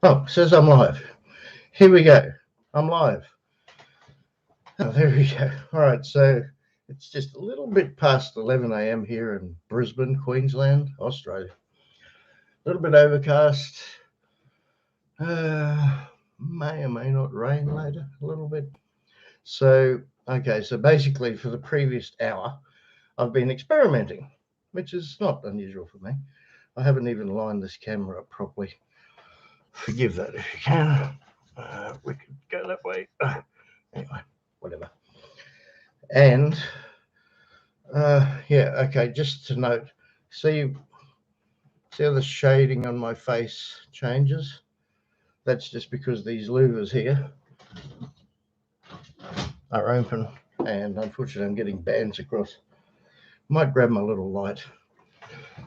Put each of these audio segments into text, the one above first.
Oh, it says I'm live. Here we go. I'm live. Oh, there we go. All right, so it's just a little bit past 11 a.m. here in Brisbane, Queensland, Australia. A little bit overcast. May or may not rain later, a little bit. So, okay, so basically for the previous hour, I've been experimenting, which is not unusual for me. I haven't even lined this camera up properly. Forgive that if you can. We could go that way. Anyway, whatever. And yeah, okay, just to note, see how the shading on my face changes? That's just because these louvers here are open, and unfortunately I'm getting bands across. Might grab my little light.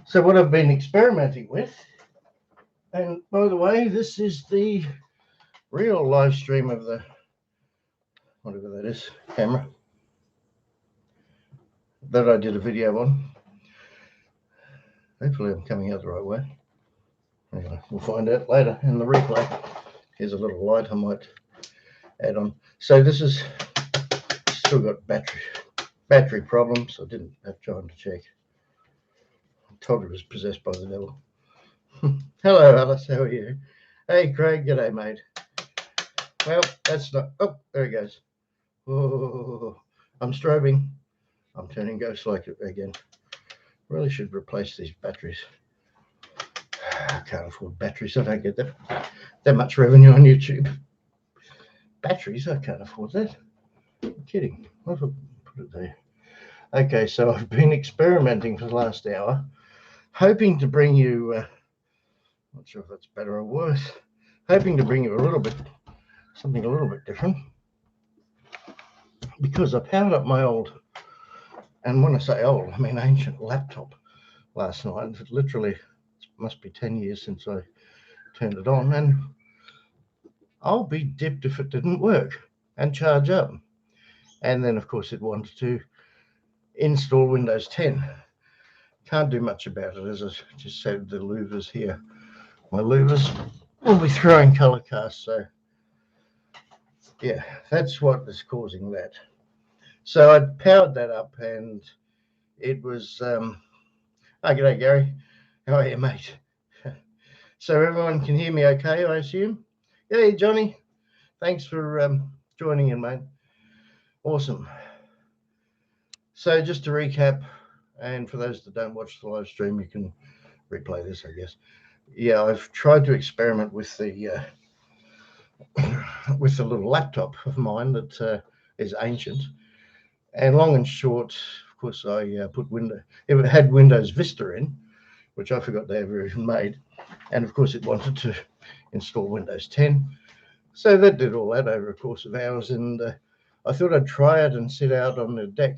So what I've been experimenting with, and by the way, this is the real live stream of the, whatever that is, camera that I did a video on. Hopefully I'm coming out the right way. Anyway, we'll find out later in the replay. Here's a little light I might add on. So this is still got battery problems. I didn't have time to check. I told it was possessed by the devil. Hello, Alice. How are you? Hey, Craig. G'day, mate. Well, that's not. Oh, there it goes. Oh, I'm strobing. I'm turning ghost-like again. Really should replace these batteries. I can't afford batteries. I don't get that much revenue on YouTube. Batteries? I can't afford that. I'm kidding. What if I put it there? Okay, so I've been experimenting for the last hour, hoping to bring you, not sure if that's better or worse, hoping to bring you something a little bit different, because I powered up my old, and when I say old, I mean ancient laptop last night. It literally must be 10 years since I turned it on, and I'll be dipped if it didn't work and charge up. And then, of course, it wanted to install Windows 10. Can't do much about it, as I just said, the louvers here. My louvers will be throwing color casts, so yeah, that's what is causing that. So I powered that up, and it was, oh, g'day, Gary. How are you, mate? So everyone can hear me okay, I assume? Hey, Johnny. Thanks for joining in, mate. Awesome. So just to recap, and for those that don't watch the live stream, you can replay this, I guess. Yeah, I've tried to experiment with the with the little laptop of mine that is ancient, and long and short, of course, I put it had Windows Vista in, which I forgot they ever even made, and of course it wanted to install Windows 10. So that did all that over a course of hours, and I thought I'd try it and sit out on the deck,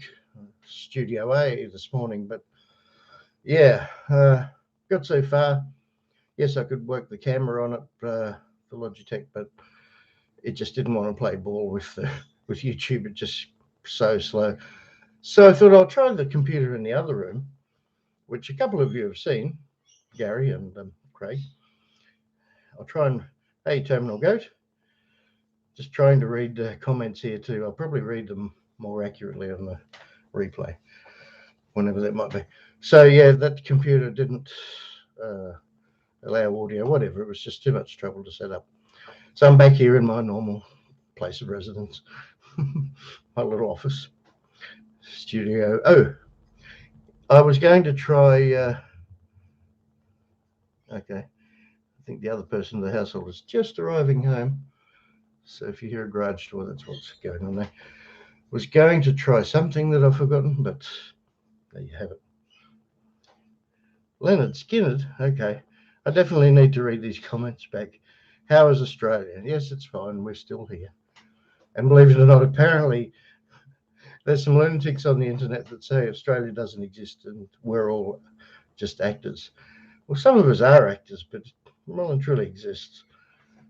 Studio A, this morning, but yeah, got so far. Yes, I could work the camera on it, the Logitech, but it just didn't want to play ball with YouTube. It just so slow. So I thought I'll try the computer in the other room, which a couple of you have seen, Gary and Craig. I'll try and, hey, Terminal Goat. Just trying to read comments here too. I'll probably read them more accurately on the replay, whenever that might be. So yeah, that computer didn't allow audio, whatever. It was just too much trouble to set up. So I'm back here in my normal place of residence, my little office studio. Oh, I was going to try, okay, I think the other person in the household is just arriving home. So if you hear a garage door, that's what's going on there. Was going to try something that I've forgotten, but there you have it. Leonard Skinner, okay. I definitely need to read these comments back. How is Australia? Yes, it's fine. We're still here. And believe it or not, apparently there's some lunatics on the internet that say Australia doesn't exist and we're all just actors. Well, some of us are actors, but well and truly exists.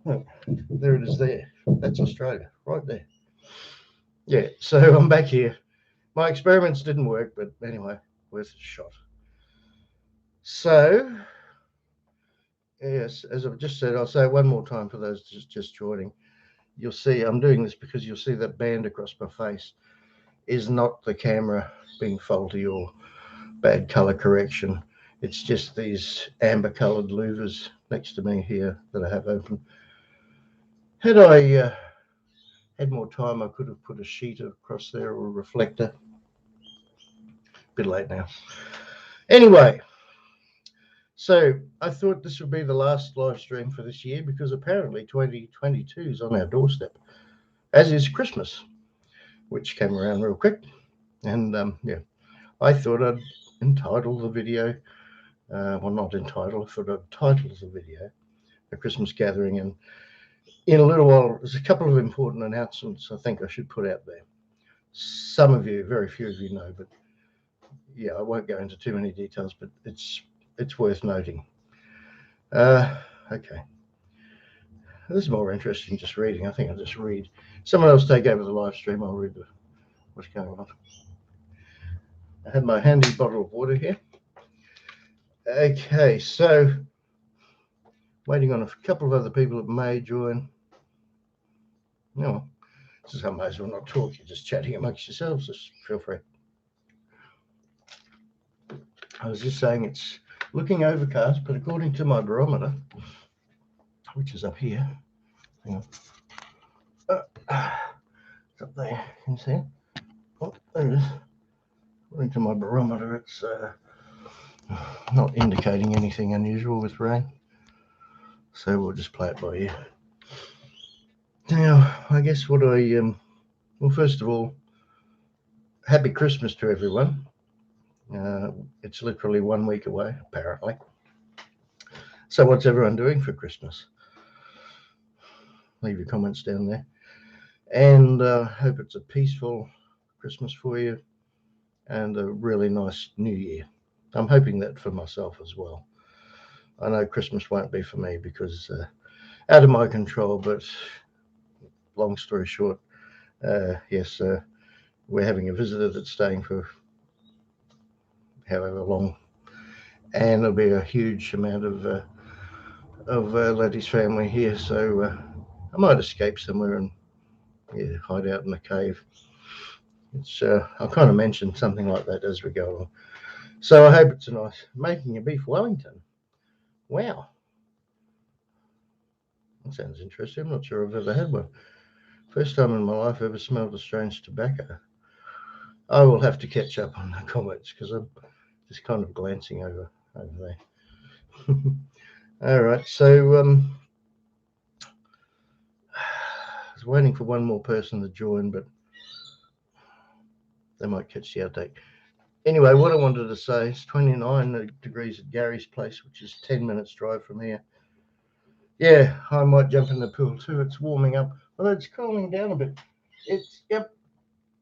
Oh, there it is there. That's Australia, right there. Yeah, so I'm back here. My experiments didn't work, but anyway, worth a shot. So Yes, as I've just said, I'll say it one more time for those just joining. You'll see I'm doing this because you'll see that band across my face is not the camera being faulty or bad color correction. It's just these amber colored louvers next to me here that I have open. Had I had more time, I could have put a sheet across there or a reflector. Bit late now. Anyway, so I thought this would be the last live stream for this year because apparently 2022 is on our doorstep, as is Christmas, which came around real quick. And yeah, I thought I'd entitle the video, well, not entitle, I thought I'd title the video A Christmas Gathering. And in a little while, there's a couple of important announcements I think I should put out there. Some of you, very few of you know, but yeah, I won't go into too many details, but it's worth noting. Okay. This is more interesting just reading. I think I'll just read. Someone else take over the live stream. I'll read what's going on. I have my handy bottle of water here. Okay, so waiting on a couple of other people that may join. No, so I might as well not talk. You're just chatting amongst yourselves. Just feel free. I was just saying it's looking overcast, but according to my barometer, which is up here, hang on. It's up there. Can you see it? Oh, there it is. According to my barometer, it's not indicating anything unusual with rain. So we'll just play it by ear. Now, I guess what well, first of all, happy Christmas to everyone. It's literally 1 week away, apparently. So what's everyone doing for Christmas? Leave your comments down there. And hope it's a peaceful Christmas for you and a really nice New Year. I'm hoping that for myself as well. I know Christmas won't be for me because out of my control, but long story short, yes, we're having a visitor that's staying for however long, and there'll be a huge amount of Letty's family here, so I might escape somewhere and hide out in a cave. It's I'll kind of mention something like that as we go along. So I hope it's a nice making a beef Wellington. Wow, that sounds interesting. I'm not sure I've ever had one. First time in my life I ever smelled a strange tobacco. I will have to catch up on the comments because I'm just kind of glancing over there. All right, so I was waiting for one more person to join, but they might catch the update. Anyway, what I wanted to say is 29 degrees at Gary's place, which is 10 minutes drive from here. Yeah, I might jump in the pool too. It's warming up, although it's cooling down a bit. It's, yep,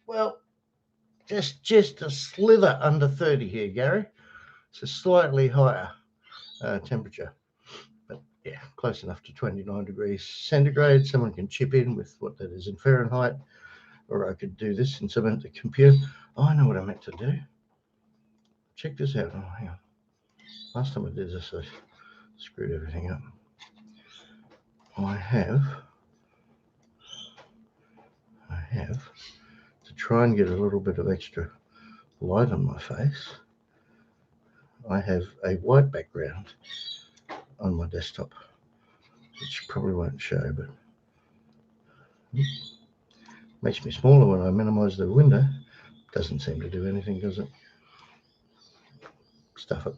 well, just a slither under 30 here, Gary. It's a slightly higher temperature, but yeah, close enough to 29 degrees centigrade. Someone can chip in with what that is in Fahrenheit, or I could do this and submit the computer. Oh, I know what I meant to do. Check this out. Oh, hang on. Last time I did this, I screwed everything up. I have to try and get a little bit of extra light on my face. I have a white background on my desktop, which probably won't show, but makes me smaller when I minimize the window. Doesn't seem to do anything, does it? Stuff it.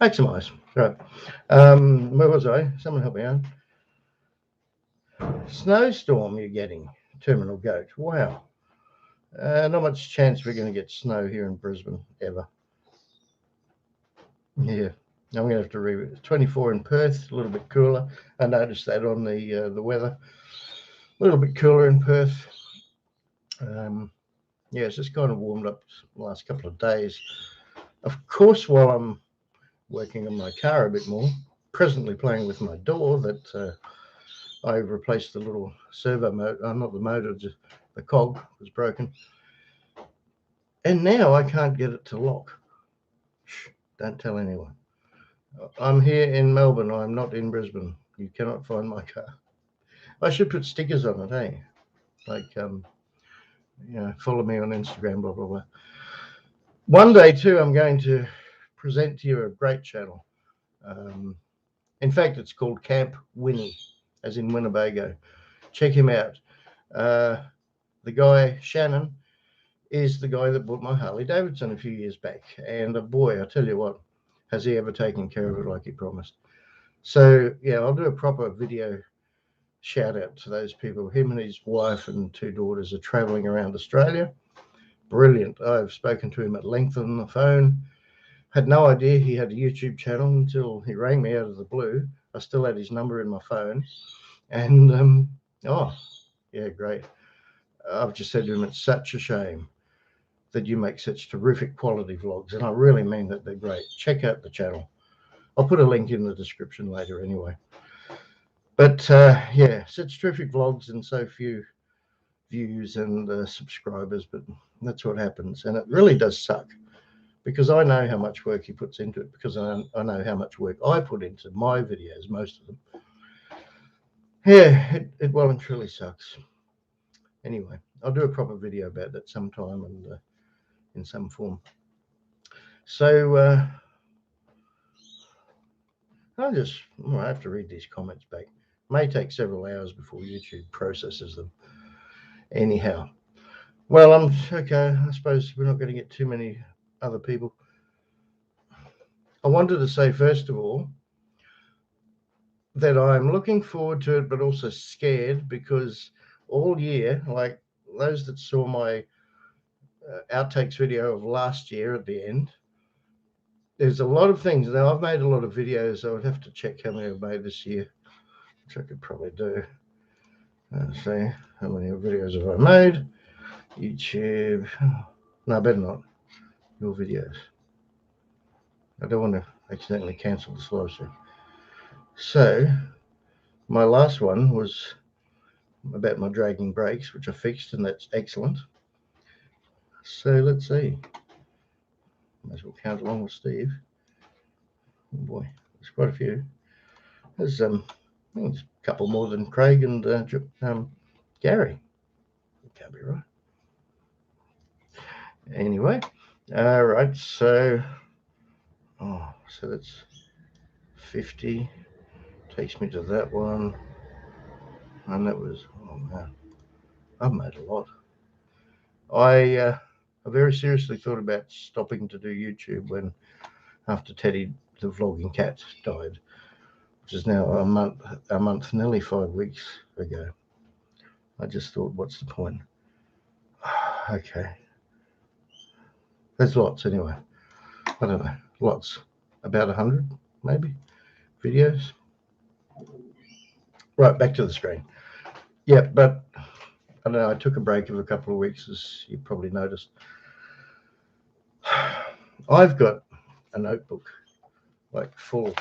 Maximize. Right. Where was I? Someone help me out. Snowstorm you're getting, Terminal Goat. Wow. Not much chance we're going to get snow here in Brisbane ever. Yeah. I'm going to have to read it. 24 in Perth, a little bit cooler. I noticed that on the weather. A little bit cooler in Perth. Yeah, it's just kind of warmed up the last couple of days. Of course, while I'm working on my car a bit more, presently playing with my door that I replaced the little servo motor, not the motor, just the cog was broken. And now I can't get it to lock. Shh, don't tell anyone. I'm here in Melbourne. I'm not in Brisbane. You cannot find my car. I should put stickers on it, hey? Like, follow me on Instagram, blah, blah, blah. One day, too, I'm going to present to you a great channel. In fact, it's called Camp Winnie, as in Winnebago. Check him out. The guy, Shannon, is the guy that bought my Harley Davidson a few years back. And boy, I tell you what, has he ever taken care of it like he promised. So, yeah, I'll do a proper video shout out to those people. Him and his wife and 2 daughters are traveling around Australia. Brilliant. I've spoken to him at length on the phone. Had no idea he had a YouTube channel until he rang me out of the blue. I still had his number in my phone. And, yeah, great. I've just said to him, it's such a shame that you make such terrific quality vlogs. And I really mean that they're great. Check out the channel. I'll put a link in the description later anyway. But yeah, such terrific vlogs and so few views and subscribers, but that's what happens. And it really does suck because I know how much work he puts into it, because I know how much work I put into my videos, most of them. Yeah, it well and truly sucks. Anyway, I'll do a proper video about that sometime and in some form. So I have to read these comments back. May take several hours before YouTube processes them. Anyhow, well, okay. I suppose we're not going to get too many other people. I wanted to say, first of all, that I'm looking forward to it, but also scared, because all year, like those that saw my outtakes video of last year at the end, there's a lot of things. Now, I've made a lot of videos. I would have to check how many I've made this year, which I could probably do. See how many videos have I made. YouTube. No, I better not. Your videos. I don't want to accidentally cancel the live stream. So, my last one was about my dragging brakes, which I fixed, and that's excellent. So let's see. Might as well count along with Steve. Oh boy, there's quite a few. There's I think it's a couple more than Craig and Gary. It can't be right. Anyway, all right. So that's 50. Takes me to that one, and that was, oh man, I've made a lot. I very seriously thought about stopping to do YouTube when, after Teddy the vlogging cat died, which is now a month, nearly 5 weeks ago. I just thought, what's the point? Okay, there's lots anyway. I don't know, lots, about 100 maybe videos. Right, back to the screen. Yeah, but I don't know, I took a break of a couple of weeks, as you probably noticed. I've got a notebook, like full.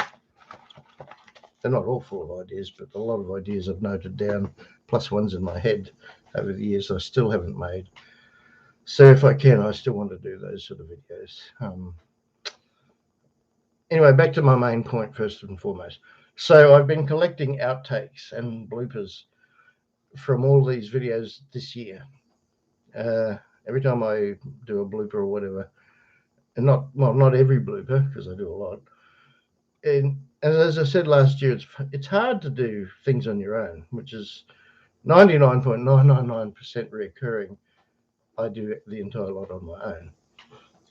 They're not all full of ideas, but a lot of ideas I've noted down, plus ones in my head over the years I still haven't made. So if I can, I still want to do those sort of videos. Anyway, back to my main point first and foremost. So I've been collecting outtakes and bloopers from all these videos this year. Every time I do a blooper or whatever, and not every blooper, because I do a lot. And as I said last year, it's hard to do things on your own, which is 99.999% recurring. I do the entire lot on my own,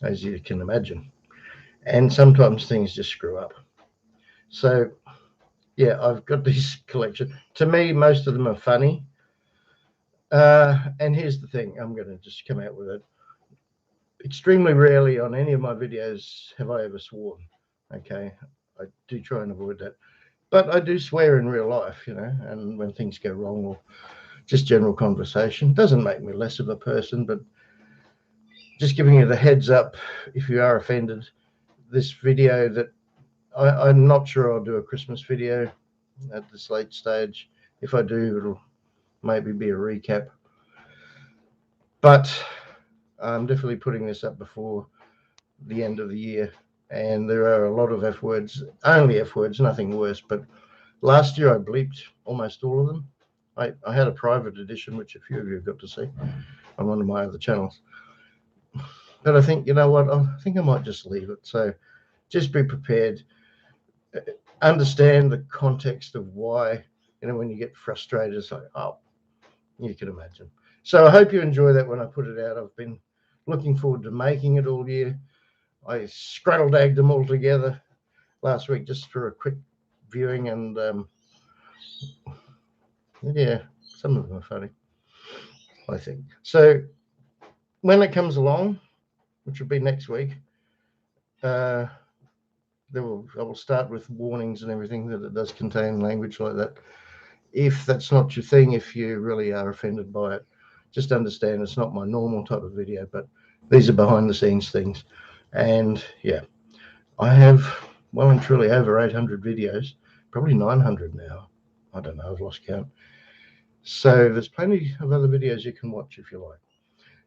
as you can imagine. And sometimes things just screw up. So, yeah, I've got this collection. To me, most of them are funny. And here's the thing, I'm going to just come out with it. Extremely rarely on any of my videos have I ever sworn. Okay, I do try and avoid that. But I do swear in real life, and when things go wrong or just general conversation. Doesn't make me less of a person, but just giving you the heads up if you are offended. This video that I'm not sure I'll do a Christmas video at this late stage. If I do, it'll maybe be a recap. But I'm definitely putting this up before the end of the year. and there are a lot of F words, only F words, nothing worse. But last year I bleeped almost all of them. I had a private edition, which a few of you got to see on one of my other channels. But I think, you know what, I think I might just leave it. So just be prepared. Understand the context of why, when you get frustrated, it's like, oh, you can imagine. So I hope you enjoy that when I put it out. I've been looking forward to making it all year. I scrattle-dagged them all together last week just for a quick viewing, and yeah, some of them are funny, I think. So when it comes along, which will be next week, I will start with warnings and everything that it does contain language like that. If that's not your thing, if you really are offended by it, just understand it's not my normal type of video, but these are behind the scenes things. And yeah, I have well and truly over 800 videos, probably 900 now. I don't know, I've lost count. So there's plenty of other videos you can watch if you like.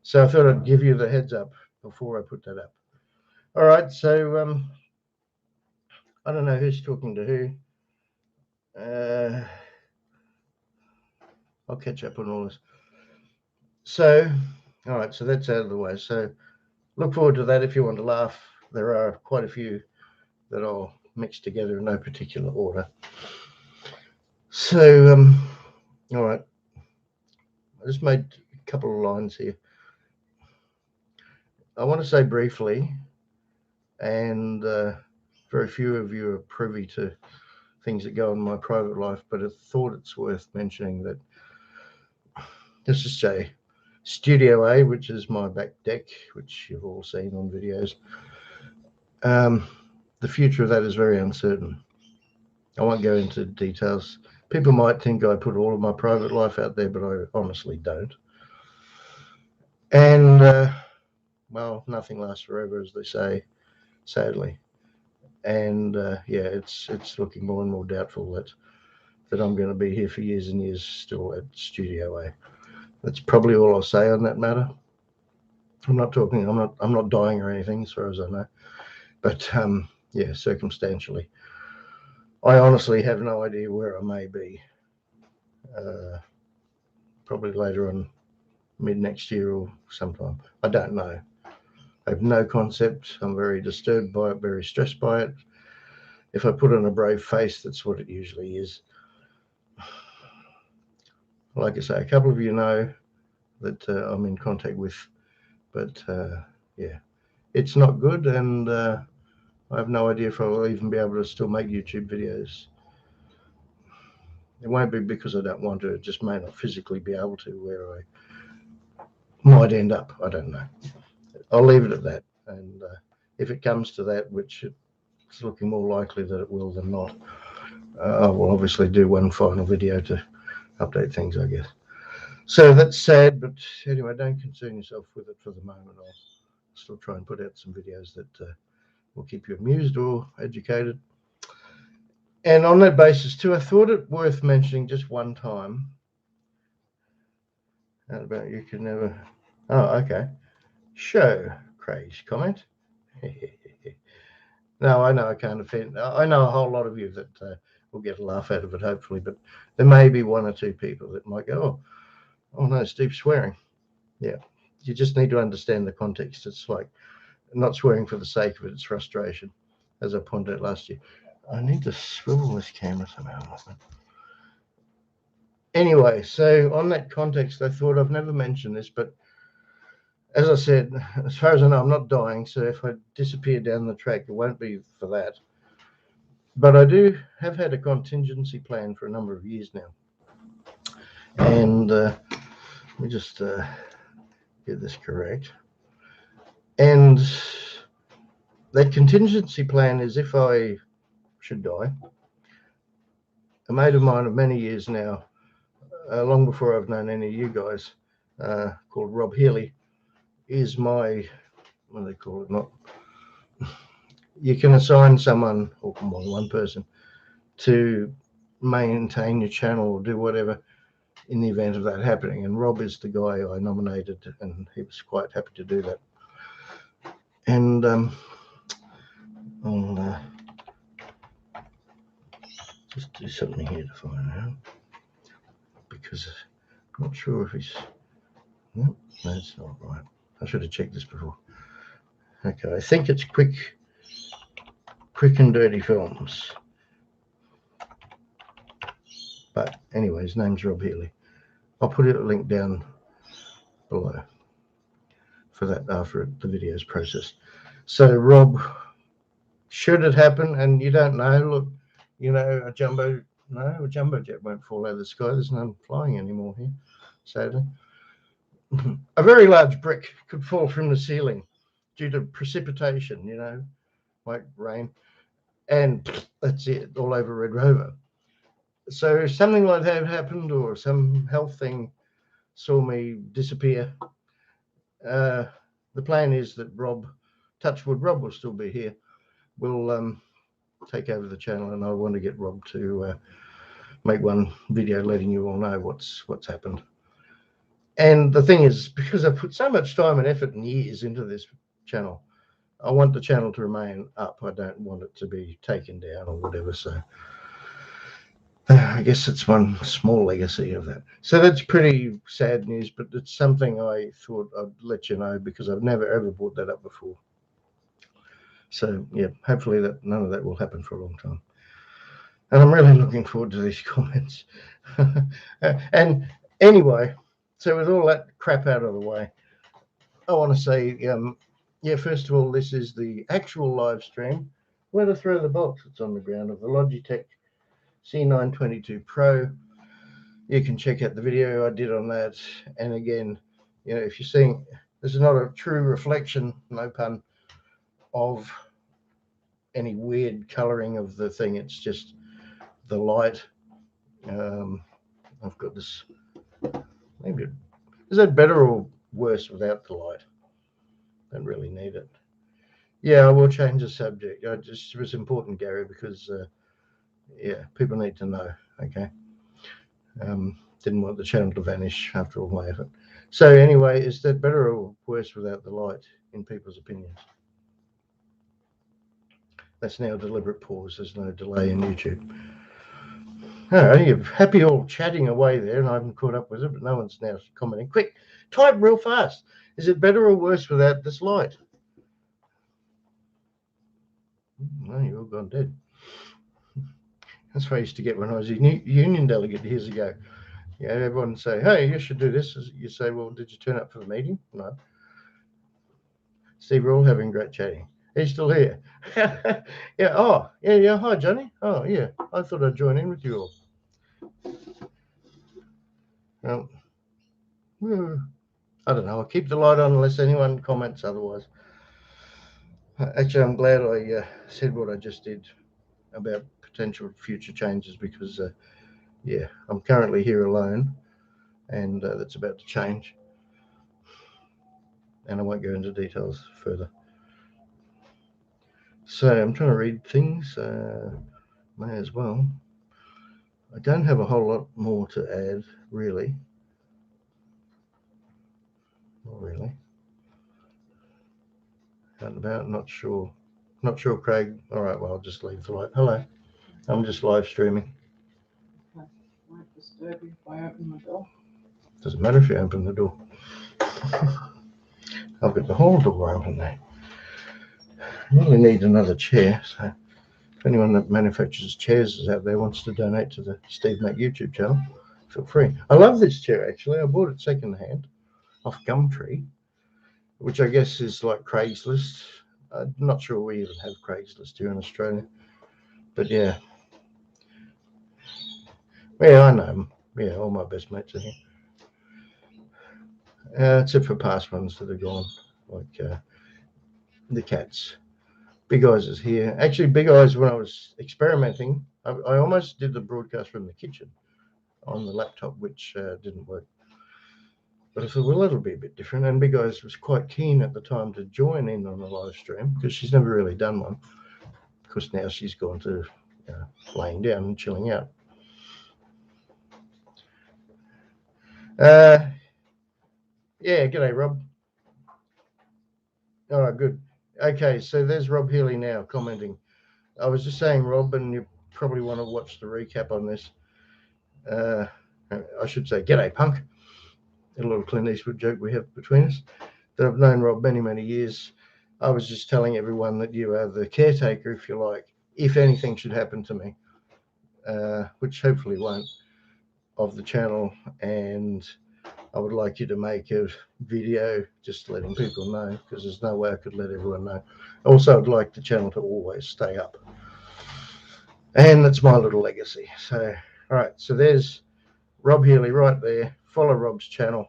So I thought I'd give you the heads up before I put that up. All right, so I don't know who's talking to who. I'll catch up on all this. So, all right, so that's out of the way. So look forward to that if you want to laugh. There are quite a few that I'll mix together in no particular order. So, all right, I just made a couple of lines here. I want to say briefly, and very few of you are privy to things that go on in my private life, but I thought it's worth mentioning that, let's just say, Studio A, which is my back deck, which you've all seen on videos, the future of that is very uncertain. I won't go into details. People might think I put all of my private life out there, but I honestly don't. And, well, nothing lasts forever, as they say, sadly. And yeah, it's looking more and more doubtful that I'm going to be here for years and years still at Studio A. That's probably all I'll say on that matter. I'm not dying or anything, as far as I know. But yeah, circumstantially, I honestly have no idea where I may be. Probably later on, mid next year or sometime. I don't know. I have no concept. I'm very disturbed by it, very stressed by it. If I put on a brave face, that's what it usually is. Like I say, a couple of you know that I'm in contact with, but yeah, it's not good, and I have no idea if I will even be able to still make YouTube videos. It won't be because I don't want to, it just may not physically be able to, where I might end up. I don't know. I'll leave it at that. And if it comes to that, which it's looking more likely that it will than not, I will obviously do one final video to update things, I guess. So that's sad, but anyway, don't concern yourself with it for the moment. I'll still try and put out some videos that will keep you amused or educated. And on that basis too, I thought it worth mentioning just one time. How about you can never... Oh, okay. Show Craig's comment. No, I know I can't offend. I know a whole lot of you that will get a laugh out of it, hopefully, but there may be one or two people that might go, oh no, Steve's swearing. Yeah, you just need to understand the context. It's like not swearing for the sake of it, it's frustration, as I pointed out last year. I need to swivel this camera somehow. Anyway, so on that context, I thought I've never mentioned this, but as I said, as far as I know, I'm not dying, so if I disappear down the track, it won't be for that. But I have had a contingency plan for a number of years now. And let me just get this correct. And that contingency plan is if I should die. A mate of mine of many years now, long before I've known any of you guys, called Rob Healy, is my, what do they call it? Not. You can assign someone, or more than one person, to maintain your channel or do whatever in the event of that happening. And Rob is the guy I nominated, and he was quite happy to do that. And I'll just do something here to find out, because I'm not sure if he's. No, that's not right. I should have checked this before. Okay, I think it's Quick and Dirty Films. But anyway, his name's Rob Healy. I'll put a link down below for that after the video is processed. So Rob, should it happen, and you don't know, look, you know, a jumbo jet won't fall out of the sky. There's none flying anymore here, sadly. A very large brick could fall from the ceiling due to precipitation, you know, like rain, and that's it, all over Red Rover. So if something like that happened, or some health thing saw me disappear, the plan is that Rob, Touchwood Rob, will still be here. We'll take over the channel, and I want to get Rob to make one video letting you all know what's happened. And the thing is, because I've put so much time and effort and years into this channel, I want the channel to remain up. I don't want it to be taken down or whatever. So I guess it's one small legacy of that. So that's pretty sad news, but it's something I thought I'd let you know, because I've never ever brought that up before. So yeah, hopefully that none of that will happen for a long time. And I'm really looking forward to these comments. And anyway, so with all that crap out of the way, I want to say, yeah, first of all, this is the actual live stream where to throw the box that's on the ground of the Logitech C922 Pro. You can check out the video I did on that. And again, you know, if you're seeing, this is not a true reflection, no pun, of any weird coloring of the thing. It's just the light. I've got this. Maybe is that better or worse without the light? Don't really need it. Yeah, I will change the subject. It was important, Gary, because yeah, people need to know. Okay. Didn't want the channel to vanish after all my effort. So anyway, is that better or worse without the light, in people's opinions? That's now a deliberate pause. There's no delay in YouTube. All right, you're happy all chatting away there, and I haven't caught up with it, but no one's now commenting. Quick, type real fast. Is it better or worse without this light? No, you've all gone dead. That's what I used to get when I was a union delegate years ago. Yeah, everyone would say, hey, you should do this. You say, well, did you turn up for the meeting? No. Steve, we're all having great chatting. He's still here. Yeah, oh, yeah, hi, Johnny. Oh, yeah, I thought I'd join in with you all. Well, I don't know. I'll keep the light on unless anyone comments otherwise. Actually, I'm glad I said what I just did about potential future changes, because, yeah, I'm currently here alone, and that's about to change. And I won't go into details further. So I'm trying to read things. May as well. I don't have a whole lot more to add, really. Not really. Out and about, not sure. Not sure, Craig. All right, well, I'll just leave the light. Hello. I'm just live streaming. Might disturb you if I open the door. Doesn't matter if you open the door. I've got the whole door open there. I really need another chair, so if anyone that manufactures chairs is out there wants to donate to the Steve Mac YouTube channel, feel free. I love this chair, actually. I bought it secondhand off Gumtree, which I guess is like Craigslist. I'm not sure we even have Craigslist here in Australia, but yeah. Yeah, I know them. Yeah, all my best mates are here. Except for past ones that are gone, like the cats. Big Eyes is here. Actually, Big Eyes, when I was experimenting, I almost did the broadcast from the kitchen on the laptop, which didn't work. But I thought, well, that'll be a bit different. And Big Eyes was quite keen at the time to join in on the live stream, because she's never really done one. Of course, now she's gone to laying down and chilling out. Yeah, g'day, Rob. All right, good. Okay, so there's Rob Healy now commenting. I was just saying, Rob, and you probably want to watch the recap on this. I should say, g'day, punk. A little Clint Eastwood joke we have between us. That I've known Rob many, many years. I was just telling everyone that you are the caretaker, if you like, if anything should happen to me, which hopefully won't, of the channel. And I would like you to make a video just letting people know, because there's no way I could let everyone know. Also, I'd like the channel to always stay up. And that's my little legacy. So, all right, so there's Rob Healy right there. Follow Rob's channel.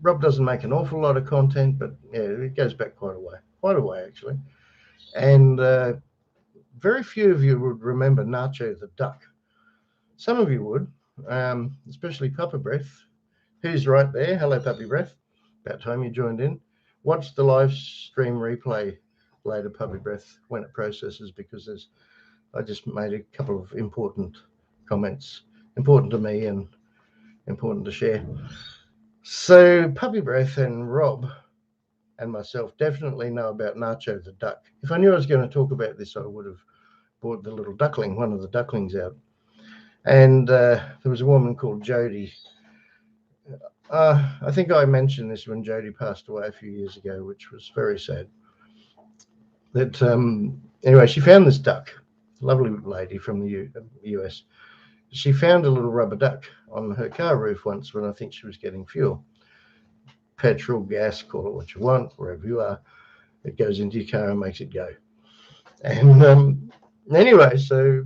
Rob doesn't make an awful lot of content, but yeah, it goes back quite a way actually. And very few of you would remember Nacho the duck. Some of you would, especially Papa Breath, who's right there. Hello, Puppy Breath. About time you joined in. Watch the live stream replay later, Puppy Breath, when it processes, because I just made a couple of important comments, important to me and important to share. So Puppy Breath and Rob and myself definitely know about Nacho the duck. If I knew I was going to talk about this, I would have bought the little duckling, one of the ducklings out. And there was a woman called Jody. I think I mentioned this when Jody passed away a few years ago, which was very sad. That anyway, she found this duck, lovely lady from the US. She found a little rubber duck on her car roof once when I think she was getting fuel. Petrol, gas, call it what you want, wherever you are. It goes into your car and makes it go. And anyway, so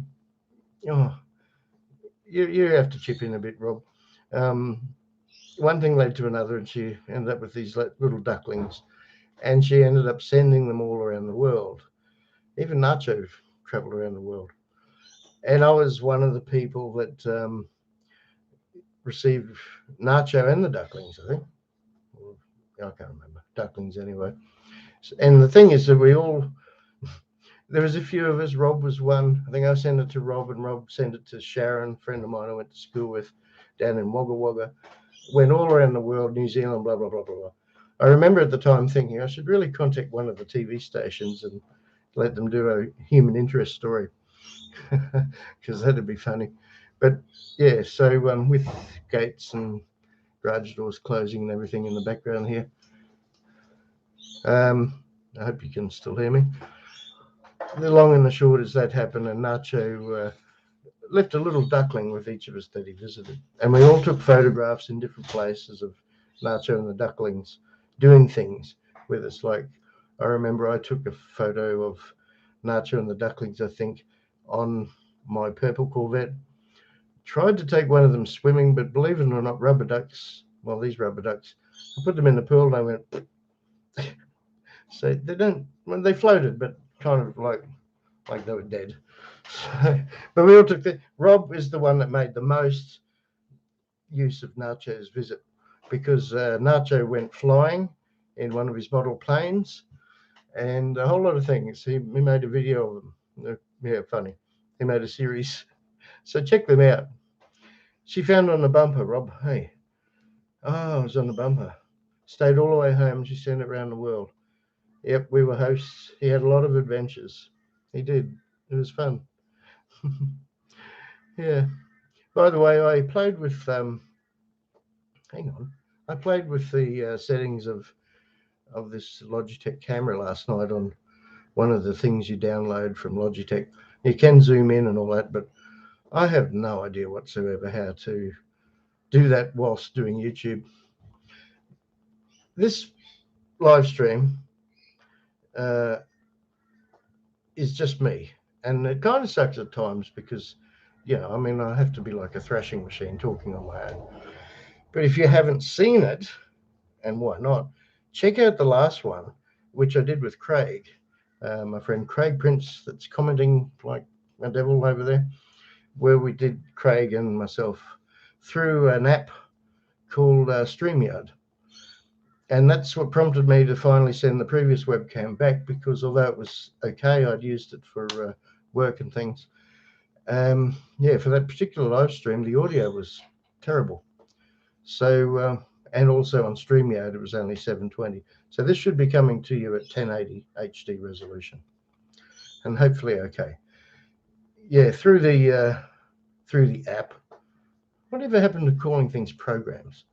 you have to chip in a bit, Rob. One thing led to another, and she ended up with these little ducklings, and she ended up sending them all around the world. Even Nacho traveled around the world. And I was one of the people that received Nacho and the ducklings, I think. I can't remember. Ducklings anyway. And the thing is that there was a few of us. Rob was one. I think I sent it to Rob, and Rob sent it to Sharon, a friend of mine I went to school with down in Wagga Wagga. Went all around the world, New Zealand, blah, blah, blah, blah, blah. I remember at the time thinking I should really contact one of the TV stations and let them do a human interest story, because that'd be funny. But yeah, so with gates and garage doors closing and everything in the background here, I hope you can still hear me. The long and the short is that happened, and Nacho left a little duckling with each of us that he visited. And we all took photographs in different places of Nacho and the ducklings doing things with us. Like, I remember I took a photo of Nacho and the ducklings, I think, on my purple Corvette. Tried to take one of them swimming, but believe it or not, rubber ducks, well, these rubber ducks, I put them in the pool and I went, so they floated, but kind of like they were dead. So, but we all took Rob is the one that made the most use of Nacho's visit, because Nacho went flying in one of his model planes and a whole lot of things. He made a video of them. Yeah, funny. He made a series. So check them out. She found on the bumper, Rob. Hey. Oh, it was on the bumper. Stayed all the way home. She sent it around the world. Yep, we were hosts. He had a lot of adventures. He did. It was fun. Yeah. By the way, I played with I played with the settings of this Logitech camera last night on one of the things you download from Logitech. You can zoom in and all that, but I have no idea whatsoever how to do that whilst doing YouTube. This live stream is just me, and it kind of sucks at times because, I mean, I have to be like a thrashing machine talking on my own. But if you haven't seen it, and why not, check out the last one, which I did with Craig, my friend Craig Prince, that's commenting like a devil over there, where we did, Craig and myself, through an app called StreamYard. And that's what prompted me to finally send the previous webcam back, because although it was okay, I'd used it for work and things. For that particular live stream, the audio was terrible. So and also on StreamYard it was only 720. So this should be coming to you at 1080 HD resolution, and hopefully okay. Yeah, through the app. Whatever happened to calling things programs?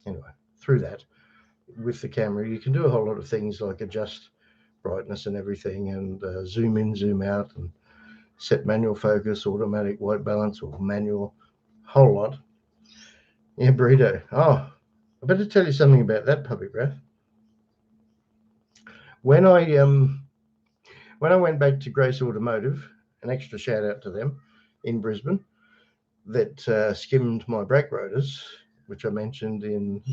Anyway, through that, with the camera, you can do a whole lot of things like adjust brightness and everything, and zoom in, zoom out, and set manual focus, automatic white balance, or manual, whole lot. Yeah, burrito. Oh, I better tell you something about that puppy breath. When I went back to Grace Automotive, an extra shout out to them in Brisbane, that skimmed my brake rotors, which I mentioned in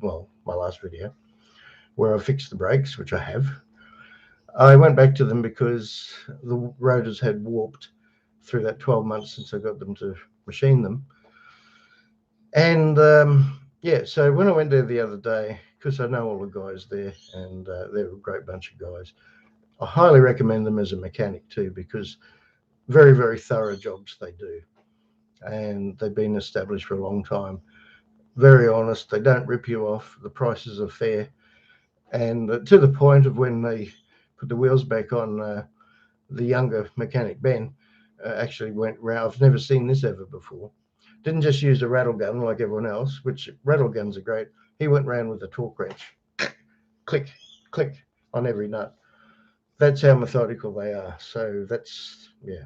my last video, where I fixed the brakes, which I have. I went back to them because the rotors had warped through that 12 months since I got them to machine them. And so when I went there the other day, because I know all the guys there, and they're a great bunch of guys, I highly recommend them as a mechanic too, because very, very thorough jobs they do. And they've been established for a long time. Very honest. They don't rip you off. The prices are fair. And to the point of when they put the wheels back on, the younger mechanic, Ben, actually went round. I've never seen this ever before. Didn't just use a rattle gun like everyone else, which rattle guns are great. He went round with a torque wrench. Click, click on every nut. That's how methodical they are. So that's, yeah,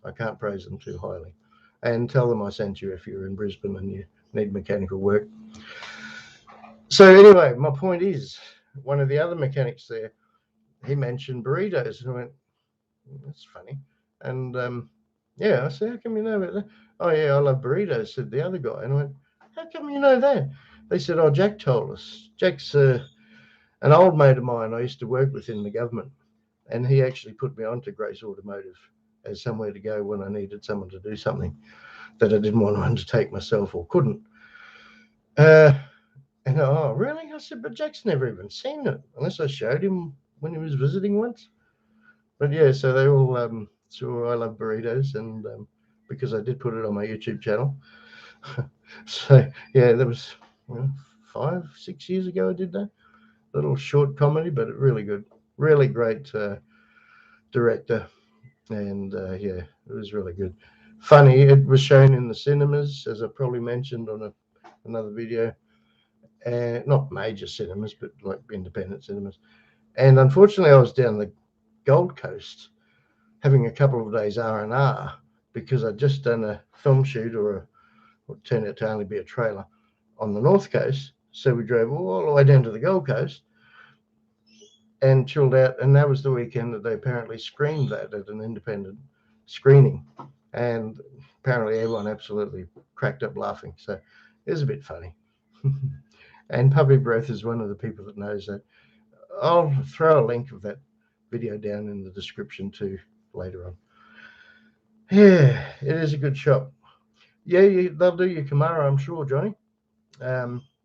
I can't praise them too highly. And tell them I sent you if you're in Brisbane and you need mechanical work. So anyway, my point is, one of the other mechanics there, he mentioned burritos, and I went, that's funny. And I said, how come you know about that? Oh yeah, I love burritos, said the other guy. And I went, how come you know that? They said, oh, Jack told us. Jack's an old mate of mine I used to work with in the government, and he actually put me onto Grace Automotive as somewhere to go when I needed someone to do something that I didn't want to undertake myself or couldn't. And oh, really? I said, but Jack's never even seen it unless I showed him when he was visiting once. But yeah, so they all saw I love burritos, and because I did put it on my YouTube channel. So yeah, that was 5-6 years ago I did that little short comedy, but really good, really great director, and it was really good. Funny. It was shown in the cinemas, as I probably mentioned on another video, and not major cinemas, but like independent cinemas. And unfortunately, I was down the Gold Coast having a couple of days R&R because I'd just done a film shoot, or what turned out to only be a trailer, on the North Coast. So we drove all the way down to the Gold Coast and chilled out. And that was the weekend that they apparently screened that at an independent screening. And apparently everyone absolutely cracked up laughing. So it was a bit funny. And Puppy Breath is one of the people that knows that. I'll throw a link of that video down in the description too later on. Yeah, it is a good shop. Yeah, they'll do your Camaro, I'm sure, Johnny.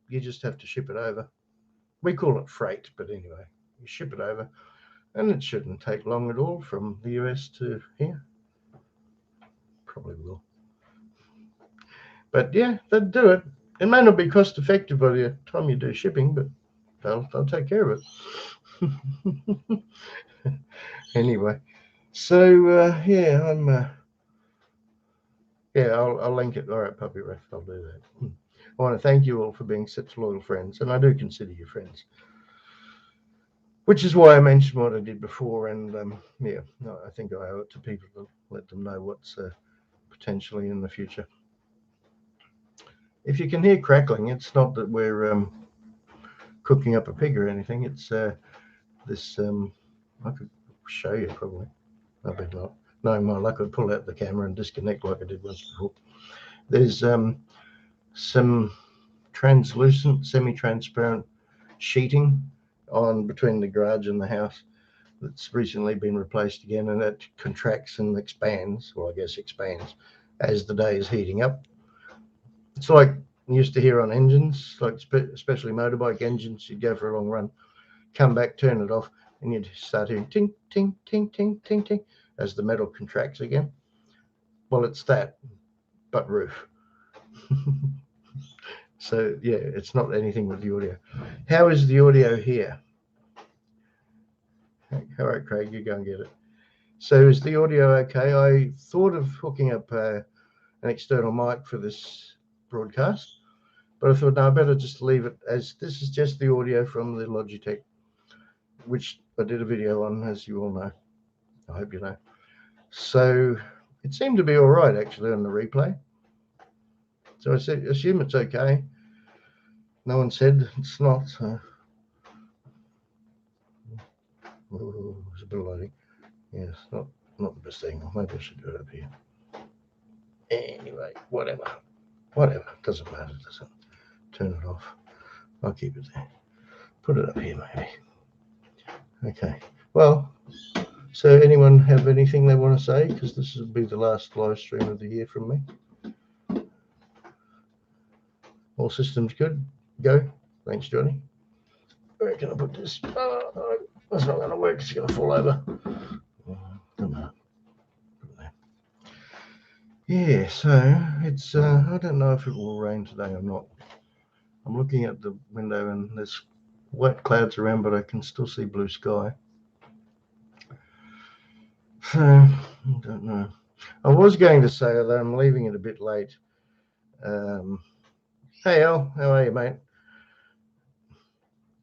You just have to ship it over. We call it freight, but anyway, you ship it over, and it shouldn't take long at all from the US to here. Probably will. But yeah, they'll do it. It may not be cost effective by the time you do shipping, but they'll take care of it. Anyway, so I'll link it. All right, Puppy Ref, I'll do that. I want to thank you all for being such loyal friends, and I do consider you friends, which is why I mentioned what I did before. And I think I owe it to people to let them know what's potentially in the future. If you can hear crackling, it's not that we're cooking up a pig or anything. It's this. I could show you probably. I bet not. Knowing my luck, I'd pull out the camera and disconnect like I did once before. There's some translucent, semi-transparent sheeting on between the garage and the house that's recently been replaced again, and that contracts and expands, well, I guess expands, as the day is heating up. It's like you used to hear on engines, like especially motorbike engines. You'd go for a long run, come back, turn it off, and you'd start hearing ting, ting, ting, ting, ting, ting, as the metal contracts again. Well, it's that, but roof. So yeah, it's not anything with the audio. How is the audio here? All right, Craig, you go and get it. So is the audio okay? I thought of hooking up an external mic for this broadcast, but I thought, no, I better just leave it as this is just the audio from the Logitech, which I did a video on, as you all know. I hope you know. So it seemed to be all right, actually, on the replay. So I assume it's okay. No one said it's not. So. Oh, it's a bit of lighting. Yes, not the best thing. Maybe I should do it up here. Anyway, whatever. Doesn't matter, does it? Turn it off. I'll keep it there. Put it up here, maybe. Okay. Well, so anyone have anything they want to say? Because this will be the last live stream of the year from me. All systems good? Go. Thanks, Johnny. Where can I put this? Oh, that's not going to work. It's going to fall over. Don't matter. Yeah, so it's, I don't know if it will rain today or not. I'm looking at the window and there's white clouds around, but I can still see blue sky. So, I don't know. I was going to say, although I'm leaving it a bit late. Hey, Al, how are you, mate?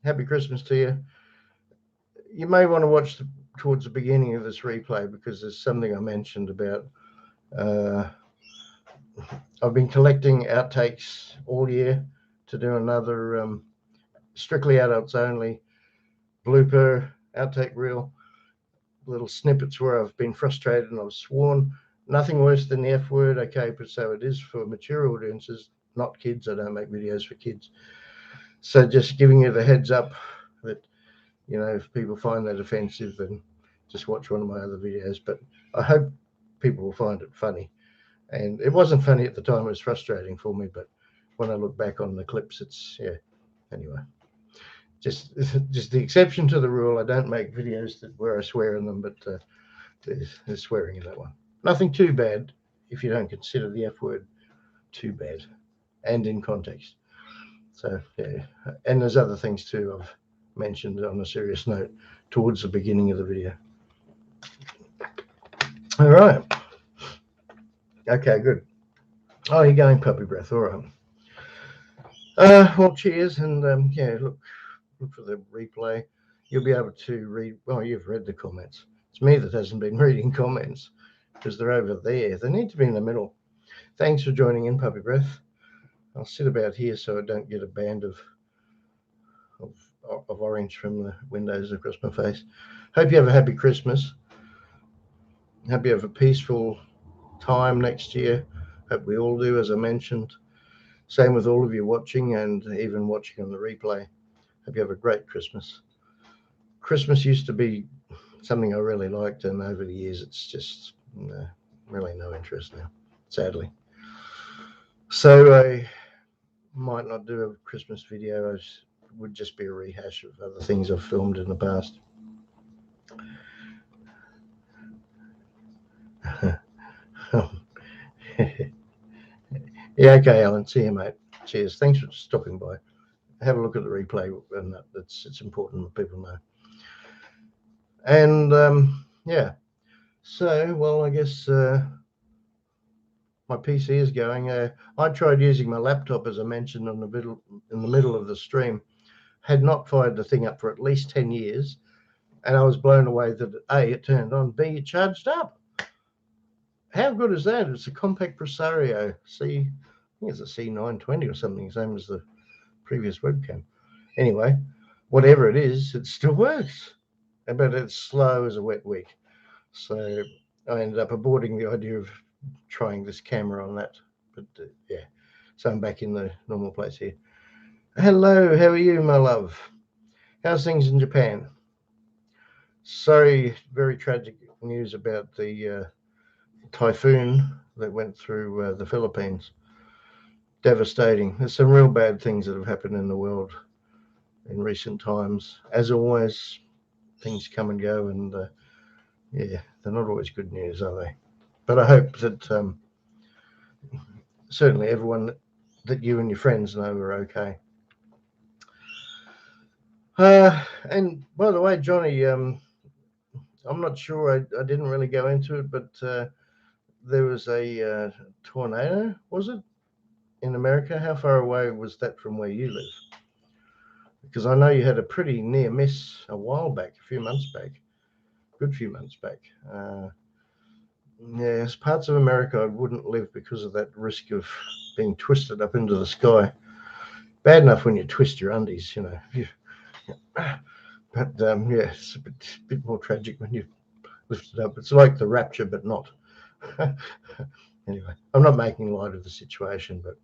Happy Christmas to you. You may want to watch towards the beginning of this replay because there's something I mentioned about. I've been collecting outtakes all year to do another strictly adults only blooper outtake reel, little snippets where I've been frustrated and I've sworn. Nothing worse than the F word, okay, but so it is for mature audiences, not kids. I don't make videos for kids. So just giving you the heads up that, you know, if people find that offensive, then just watch one of my other videos. But I hope people will find it funny. And it wasn't funny at the time, it was frustrating for me, but when I look back on the clips, it's, yeah, anyway. Just the exception to the rule. I don't make videos where I swear in them, but there's swearing in that one. Nothing too bad if you don't consider the F word too bad and in context. So, yeah, and there's other things too I've mentioned on a serious note towards the beginning of the video. All right. Okay, good. Oh, you're going puppy breath. All right. Well, cheers, and yeah, look for the replay. You'll be able to read. Well, you've read the comments. It's me that hasn't been reading comments because they're over there. They need to be in the middle. Thanks for joining in, puppy breath. I'll sit about here so I don't get a band of orange from the windows across my face. Hope you have a happy Christmas. Hope you have a peaceful time next year. Hope we all do, as I mentioned. Same with all of you watching and even watching on the replay. Hope you have a great Christmas. Christmas used to be something I really liked, and over the years it's just really no interest now, sadly. So I might not do a Christmas video. It would just be a rehash of other things I've filmed in the past. Yeah, okay, Alan. See you, mate. Cheers. Thanks for stopping by. Have a look at the replay, and it's important that people know. And yeah, so well, I guess my PC is going. I tried using my laptop, as I mentioned, in the middle of the stream. Had not fired the thing up for at least 10 years, and I was blown away that A, it turned on, B, it charged up. How good is that? It's a compact Presario I think it's a C922 or something, same as the previous webcam. Anyway, whatever it is, it still works, but it's slow as a wet week. So I ended up aborting the idea of trying this camera on that. But yeah, so I'm back in the normal place here. Hello, how are you, my love? How's things in Japan? Sorry, very tragic news about the typhoon that went through the Philippines. Devastating. There's some real bad things that have happened in the world in recent times. As always, things come and go, and yeah, they're not always good news, are they? But I hope that certainly everyone that you and your friends know are okay. And by the way, Johnny, I'm not sure. I didn't really go into it, but there was a tornado, was it, in America? How far away was that from where you live? Because I know you had a pretty near miss a while back, a few months back, good few months back. Yes, parts of America I wouldn't live because of that risk of being twisted up into the sky. Bad enough when you twist your undies, you know. But yeah, it's a bit more tragic when you lift it up. It's like the rapture, but not. Anyway, I'm not making light of the situation, but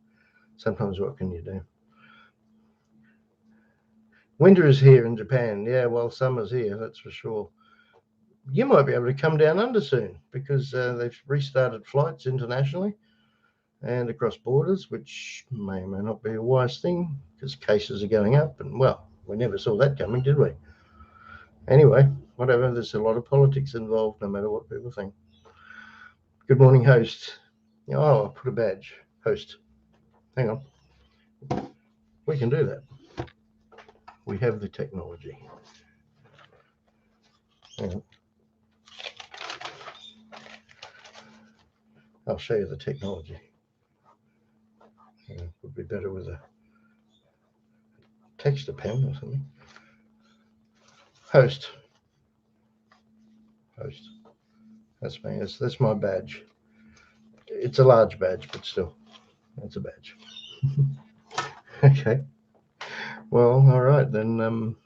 sometimes what can you do? Winter is here in Japan. Yeah, well, summer's here, that's for sure. You might be able to come down under soon because they've restarted flights internationally and across borders, which may or may not be a wise thing because cases are going up. And well, we never saw that coming, did we? Anyway, whatever, there's a lot of politics involved, no matter what people think. Good morning, host. Oh, I put a badge. Host. Hang on. We can do that. We have the technology. Hang on. I'll show you the technology. It would be better with a texture pen or something. Host. Host. That's me. That's my badge. It's a large badge, but still, it's a badge. Okay. Well, all right then.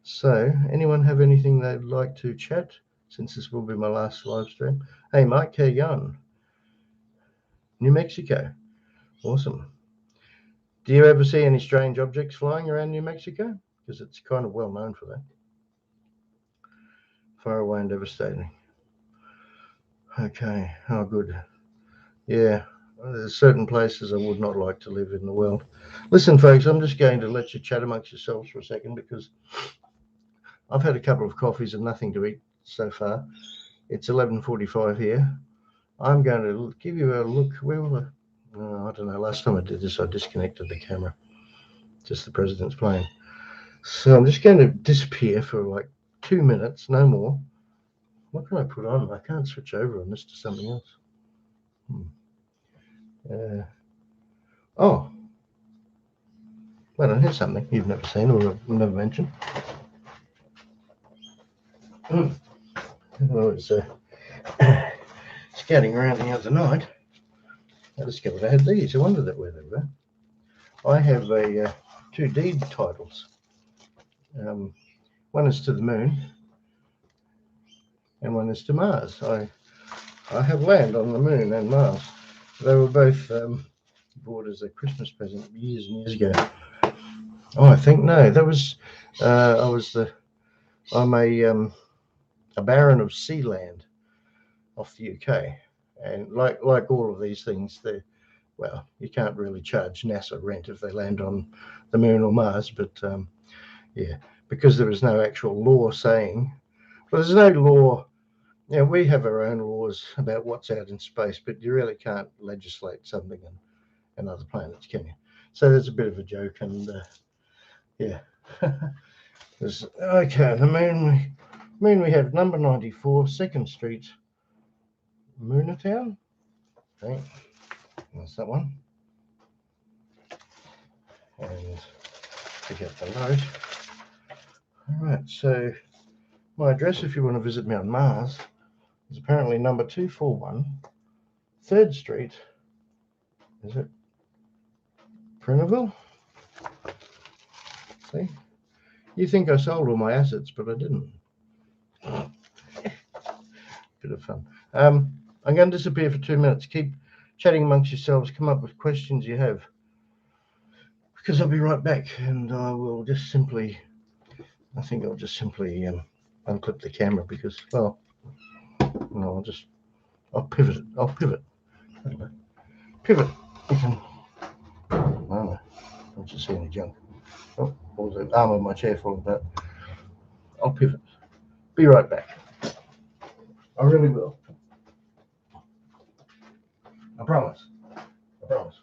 So, anyone have anything they'd like to chat? Since this will be my last live stream. Hey, Mike, how you going? New Mexico. Awesome. Do you ever see any strange objects flying around New Mexico? Because it's kind of well known for that. Far away and devastating. Okay. Oh, good. Yeah. There's certain places I would not like to live in the world. Listen, folks, I'm just going to let you chat amongst yourselves for a second because I've had a couple of coffees and nothing to eat so far. It's 11:45 here. I'm going to give you a look. Where will I don't know. Last time I did this, I disconnected the camera. Just the president's plane. So I'm just going to disappear for like 2 minutes, no more. What can I put on? I can't switch over on this to something else. Oh, well, here's something you've never seen or never mentioned. Well, it's scouting around the other night. I discovered I had these. I wondered where they were. I have two deed titles. One is to the moon, and one is to Mars. I have land on the moon and Mars. They were both bought as a Christmas present years and years ago. Oh, I think no. That was I'm a baron of sea land off the UK, and like all of these things, well, you can't really charge NASA rent if they land on the moon or Mars, but yeah, because there is no actual law saying. Well, there's no law. Yeah, we have our own laws about what's out in space, but you really can't legislate something in other planets, can you? So there's a bit of a joke, and yeah. Okay, the moon we have number 94, 2nd Street, Moonatown. Okay, that's that one. And forget the note. All right, so my address, if you want to visit me on Mars, is apparently number 241, 3rd Street. Is it Printerville? See? You think I sold all my assets, but I didn't. Bit of fun. I'm going to disappear for 2 minutes. Keep chatting amongst yourselves. Come up with questions you have. Because I'll be right back, and I will just simply, I think I'll just simply unclip the camera because, well, no, I'll pivot it. I'll pivot. Pivot. You can, no, don't you see any junk. Oh, all the arm of my chair falling apart. I'll pivot. Be right back. I really will. I promise. I promise.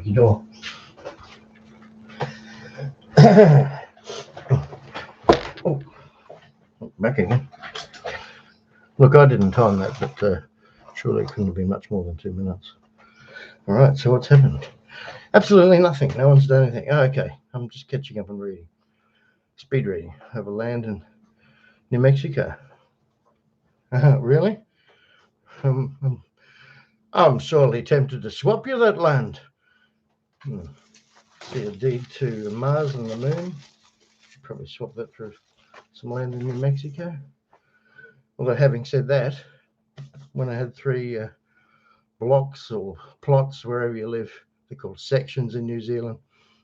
squeaky door. Oh, back again. Look, I didn't time that, but surely it couldn't have been much more than 2 minutes. All right, so what's happened? Absolutely nothing. No one's done anything. Oh, okay, I'm just catching up and reading. Speed reading over land in New Mexico. Really? I'm sorely tempted to swap you that land. See a deed to Mars and the Moon. Should probably swap that for some land in New Mexico. Although having said that, when I had 3 blocks or plots wherever you live, they're called sections in New Zealand.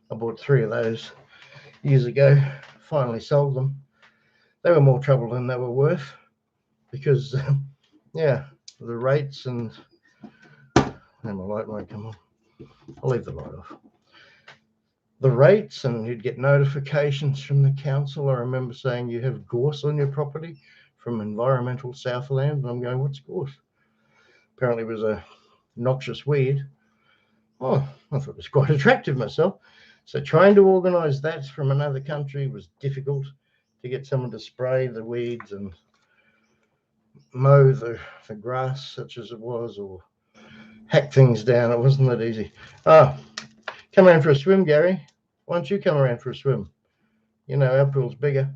I bought 3 of those years ago. Finally sold them. They were more trouble than they were worth because, yeah, the rates and my light won't come on. I'll leave the light off. The rates, and you'd get notifications from the council. I remember saying you have gorse on your property from Environmental Southland, and I'm going, what's gorse? Apparently it was a noxious weed. Oh, I thought it was quite attractive myself. So trying to organise that from another country was difficult, to get someone to spray the weeds and mow the grass such as it was, or hack things down. It wasn't that easy. Oh, come around for a swim, Gary. Why don't you come around for a swim? You know, our pool's bigger.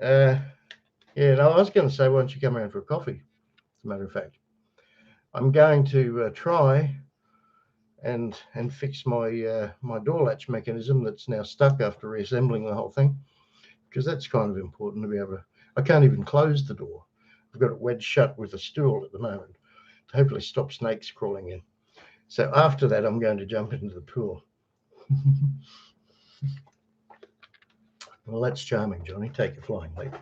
Yeah, no, I was going to say, why don't you come around for a coffee? As a matter of fact, I'm going to try and fix my my door latch mechanism that's now stuck after reassembling the whole thing, because that's kind of important to be able to. I can't even close the door. I've got it wedged shut with a stool at the moment to hopefully stop snakes crawling in. So after that, I'm going to jump into the pool. Well, that's charming, Johnny. Take a flying leap.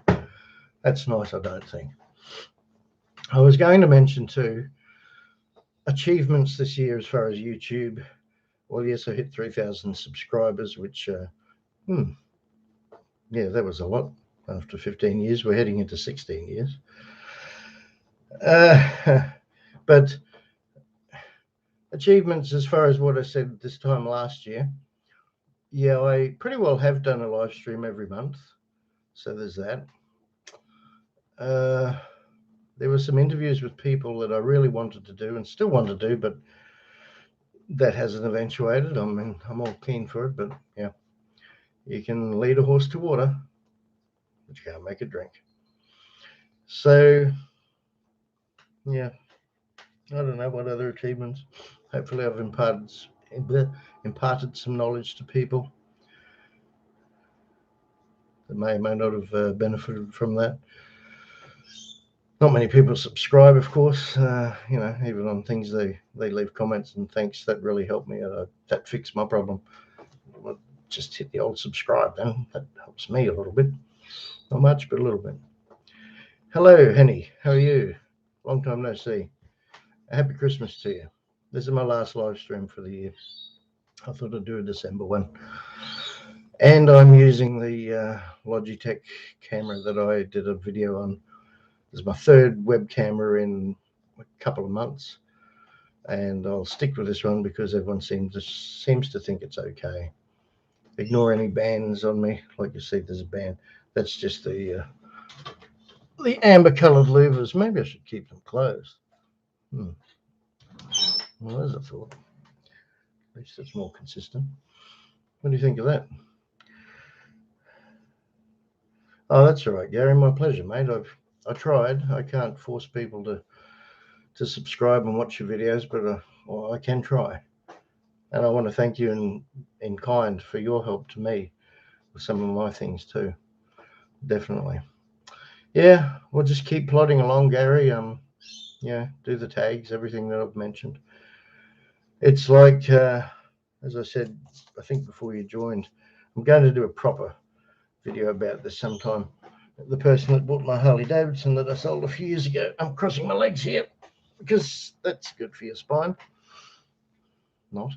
That's nice, I don't think. I was going to mention too, achievements this year as far as YouTube. Well, yes, I hit 3,000 subscribers, which, yeah, that was a lot. After 15 years, we're heading into 16 years. But achievements as far as what I said this time last year, yeah, I pretty well have done a live stream every month. So there's that. There were some interviews with people that I really wanted to do and still want to do, but that hasn't eventuated. I mean, I'm all keen for it, but yeah, you can lead a horse to water, but you can't make it drink. So, yeah, I don't know what other achievements. Hopefully I've imparted some knowledge to people that may or may not have benefited from that. Not many people subscribe, of course. You know, even on things they leave comments and thanks. That really helped me. That fixed my problem. I'll just hit the old subscribe, then that helps me a little bit. Not much, but a little bit. Hello, Henny. How are you? Long time no see. A happy Christmas to you. This is my last live stream for the year. I thought I'd do a December one. And I'm using the Logitech camera that I did a video on. This is my 3rd web camera in a couple of months. And I'll stick with this one because everyone seems to think it's okay. Ignore any bans on me. Like you see, there's a ban. That's just the amber colored louvers. Maybe I should keep them closed. Well, there's a thought. At least it's more consistent. What do you think of that? Oh, that's all right, Gary. My pleasure, mate. I tried. I can't force people to subscribe and watch your videos, but well, I can try. And I want to thank you in kind for your help to me with some of my things too. Definitely. Yeah, we'll just keep plodding along, Gary. Yeah, do the tags, everything that I've mentioned. It's like, as I said, I think before you joined, I'm going to do a proper video about this sometime. The person that bought my Harley Davidson that I sold a few years ago, I'm crossing my legs here because that's good for your spine. Not.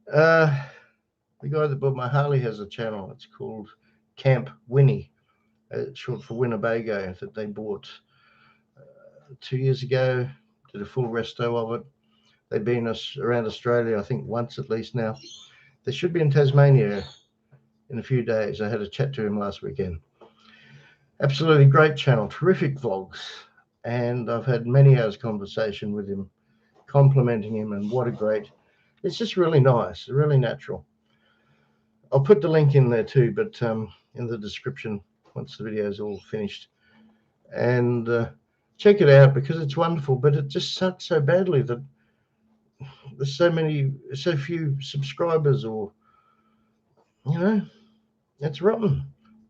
The guy that bought my Harley has a channel. It's called Camp Winnie. It's short for Winnebago, that they bought 2 years ago. Did a full resto of it. They've been around Australia, I think, once at least now. They should be in Tasmania in a few days. I had a chat to him last weekend. Absolutely great channel, terrific vlogs. And I've had many hours conversation with him, complimenting him, and what a great, it's just really nice, really natural. I'll put the link in there too, but in the description once the video is all finished. And check it out because it's wonderful, but it just sucks so badly that there's so few subscribers, or, it's rotten.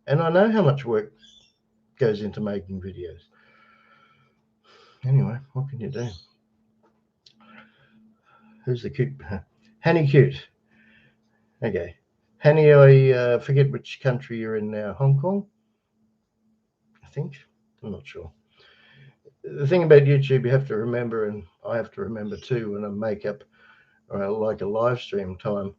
And I know how much work goes into making videos. Anyway, what can you do? Who's the cute? Hanny cute. Okay. Hanny, I forget which country you're in now. Hong Kong? I think. I'm not sure. The thing about YouTube, you have to remember, and I have to remember too, when I make up like a live stream time,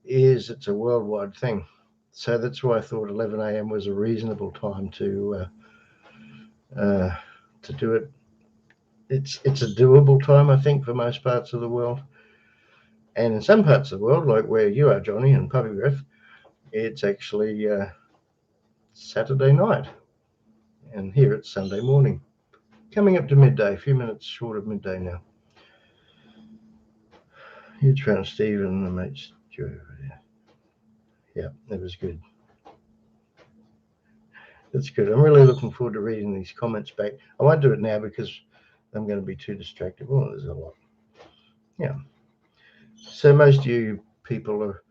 is it's a worldwide thing. So that's why I thought 11 a.m. was a reasonable time to do it. It's a doable time, I think, for most parts of the world. And in some parts of the world, like where you are, Johnny, and Puppy Breath, it's actually Saturday night. And here it's Sunday morning. Coming up to midday, a few minutes short of midday now. Huge fan of Steve and the mates. Yeah, that was good. That's good. I'm really looking forward to reading these comments back. I won't do it now because I'm going to be too distracted. Oh, there's a lot. Yeah. So most of you people are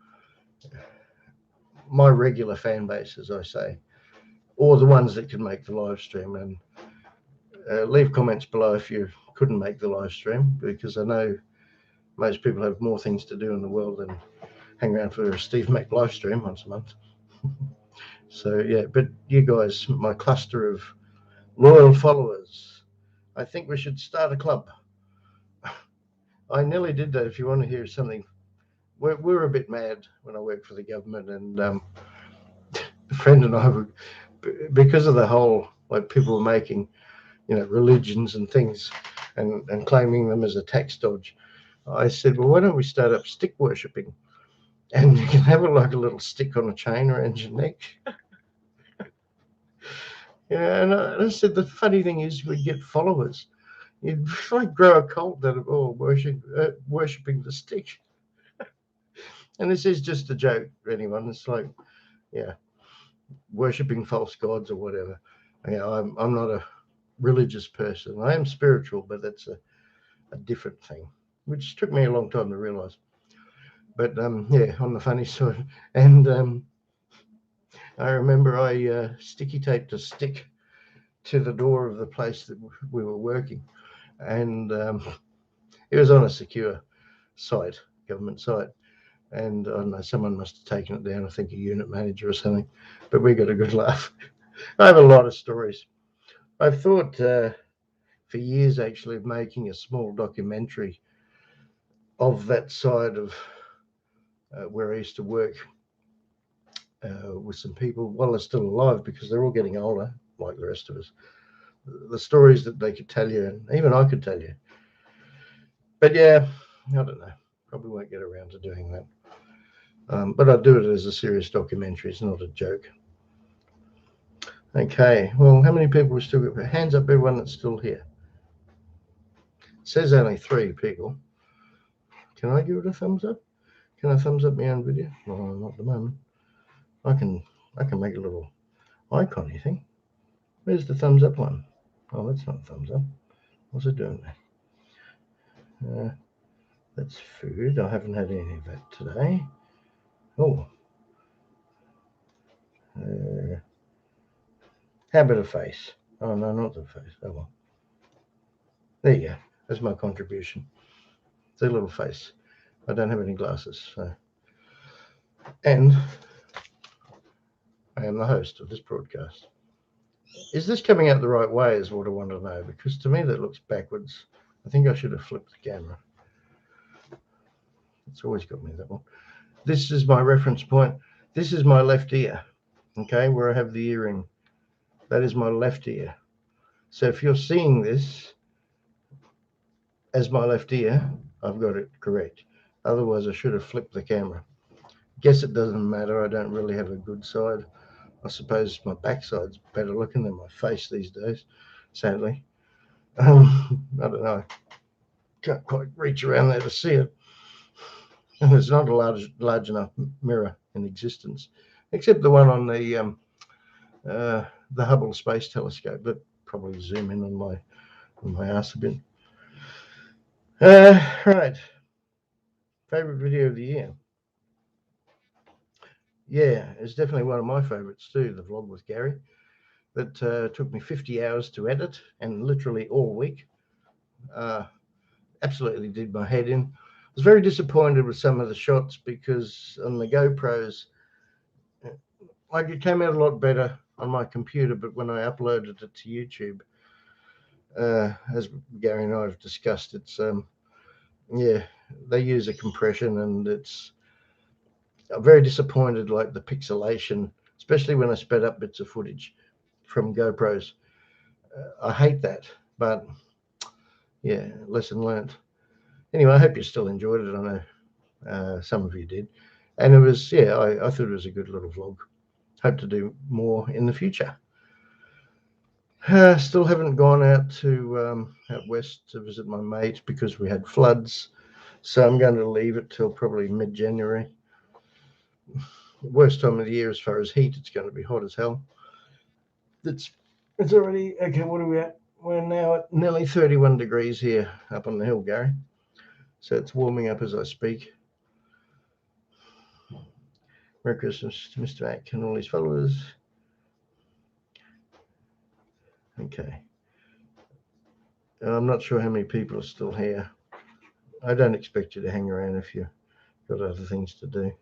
my regular fan base, as I say, or the ones that can make the live stream. And leave comments below if you couldn't make the live stream, because I know most people have more things to do in the world than hang around for a Steve Mac live stream once a month. So yeah, but you guys, my cluster of loyal followers, I think we should start a club. I nearly did that. If you want to hear something, we're a bit mad when I worked for the government, and a friend and I were, because of the whole, like, people were making, religions and things and claiming them as a tax dodge. I said, well, why don't we start up stick worshipping? And you can have it like a little stick on a chain around your neck. And I said, the funny thing is we'd get followers. You'd like grow a cult that are all worshipping the stick. And this is just a joke for anyone. It's like, yeah, worshipping false gods or whatever. I'm not a religious person. I am spiritual, but that's a different thing, which took me a long time to realize. But yeah, on the funny side. And I remember I sticky taped a stick to the door of the place that we were working, and it was on a secure site, government site, and I don't know, someone must have taken it down, I think a unit manager or something, but we got a good laugh. I have a lot of stories. I've thought for years actually of making a small documentary of that side of where I used to work with some people while they're still alive, because they're all getting older like the rest of us. The stories that they could tell you, and even I could tell you. But yeah, I don't know, probably won't get around to doing that. But I'll do it as a serious documentary. It's not a joke. Okay, well, how many people are still got? Hands up, everyone that's still here. It says only 3 people. Can I give it a thumbs up? Can I thumbs up my own video? No, not at the moment. I can make a little icon thing. Where's the thumbs up one? Oh, that's not thumbs up. What's it doing there? That's food. I haven't had any of that today. Oh. How about a face? Oh, no, not the face. Oh, well. There you go. That's my contribution. It's a little face. I don't have any glasses. So. And I am the host of this broadcast. Is this coming out the right way is what I want to know, because to me that looks backwards. I think I should have flipped the camera. It's always got me, that one. This is my reference point. This is my left ear, okay, where I have the earring. That is my left ear. So if you're seeing this as my left ear, I've got it correct. Otherwise, I should have flipped the camera. Guess it doesn't matter. I don't really have a good side. I suppose my backside's better looking than my face these days, sadly. I don't know. Can't quite reach around there to see it. And there's not a large enough mirror in existence, except the one on the Hubble Space Telescope. That probably zoom in on my ass a bit. Right. Favorite video of the year? Yeah, it's definitely one of my favorites too. The vlog with Gary. That took me 50 hours to edit and literally all week. Absolutely did my head in. I was very disappointed with some of the shots because on the GoPros, like it came out a lot better on my computer, but when I uploaded it to YouTube, as Gary and I have discussed, it's yeah, they use a compression and I'm very disappointed, like the pixelation, especially when I sped up bits of footage from GoPros. I hate that, but yeah, lesson learned. Anyway, I hope you still enjoyed it. I know some of you did. And it was, yeah, I thought it was a good little vlog. Hope to do more in the future. Still haven't gone out west to visit my mate because we had floods. So I'm going to leave it till probably mid-January. Worst time of the year as far as heat. It's going to be hot as hell. It's already, okay, what are we at? We're now at nearly 31 degrees here up on the hill, Gary. So it's warming up as I speak. Merry Christmas to Mr. Mac and all his followers. Okay. I'm not sure how many people are still here. I don't expect you to hang around if you've got other things to do.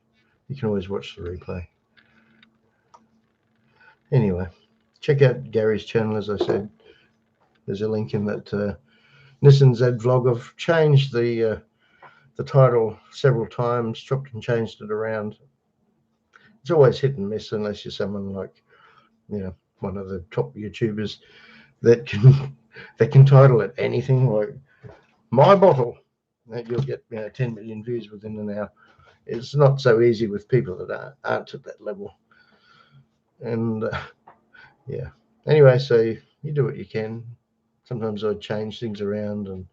You can always watch the replay. Anyway, check out Gary's channel, as I said. There's a link in that Nissan Z vlog. I've changed the title several times, chopped and changed it around. It's always hit and miss unless you're someone like, one of the top YouTubers that can title it anything, like my bottle. That you'll get 10 million views within an hour. It's not so easy with people that aren't at that level. And yeah. Anyway, so you do what you can. Sometimes I change things around and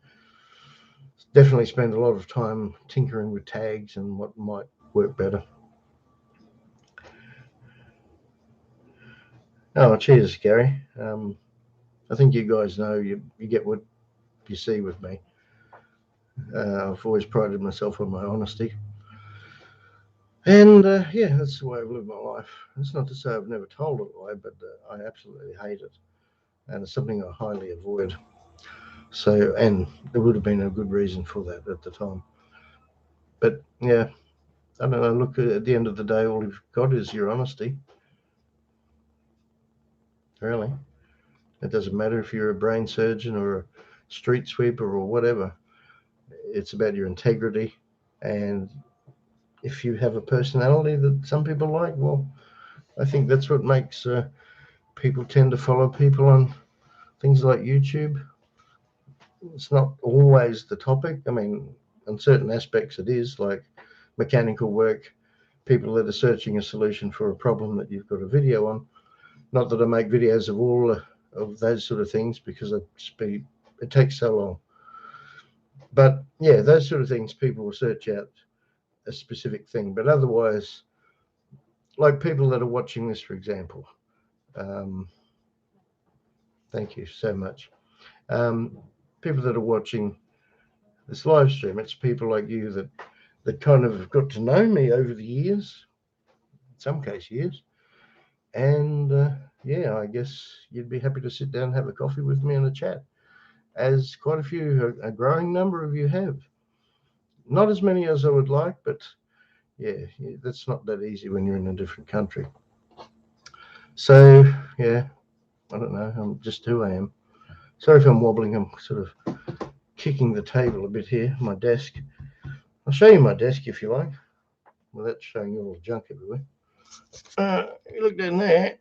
definitely spend a lot of time tinkering with tags and what might work better. Oh, cheers, Gary. I think you guys know you get what you see with me. I've always prided myself on my honesty. And yeah, that's the way I've lived my life. It's not to say I've never told a lie, but I absolutely hate it. And it's something I highly avoid. So, and there would have been a good reason for that at the time. But yeah, I don't know. Look, at the end of the day, all you've got is your honesty. Really. It doesn't matter if you're a brain surgeon or a street sweeper or whatever. It's about your integrity. And if you have a personality that some people like, well, I think that's what makes people tend to follow people on things like YouTube. It's not always the topic. I mean, on certain aspects it is, like mechanical work, people that are searching a solution for a problem that you've got a video on. Not that I make videos of all of those sort of things because it takes so long. But yeah, those sort of things, people will search out a specific thing. But otherwise, like people that are watching this, for example, thank you so much. People that are watching this live stream, it's people like you that kind of got to know me over the years, in some case years. And yeah, I guess you'd be happy to sit down and have a coffee with me and a chat, as quite a growing number of you have. Not as many as I would like, but yeah, that's not that easy when you're in a different country. So yeah, I don't know. I'm just who I am. Sorry if I'm wobbling. I'm sort of kicking the table a bit here, my desk. I'll show you my desk if you like, without showing you all the junk everywhere. You look down there,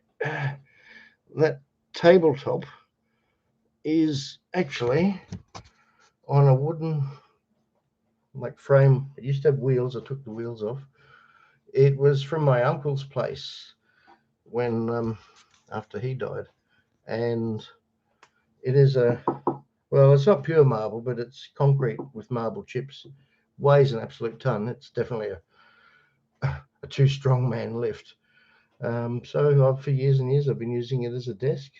that tabletop is actually on a wooden like frame. It used to have wheels. I took the wheels off. It was from my uncle's place when after he died, and it is well, it's not pure marble, but it's concrete with marble chips. Weighs an absolute ton. It's definitely a too strong man lift. So for years and years I've been using it as a desk.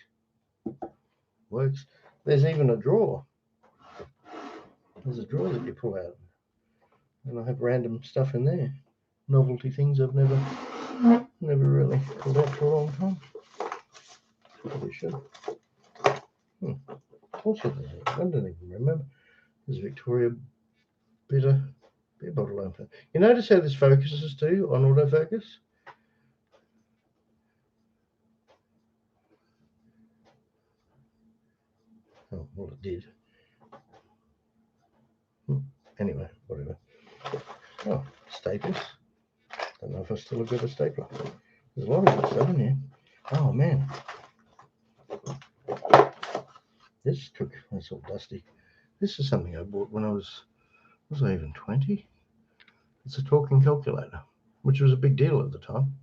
Works. There's even a drawer. There's a drawer that you pull out, and I have random stuff in there. Novelty things I've never really pulled out for a long time. Probably should. Also, I don't even remember. There's Victoria beer bottle opener. You notice how this focuses too on autofocus? Oh, well, it did. Anyway, whatever. Oh, staples. Don't know if I still got a stapler. There's a lot of good stuff in here. Oh, man. That's all dusty. This is something I bought when I was I even 20? It's a talking calculator, which was a big deal at the time.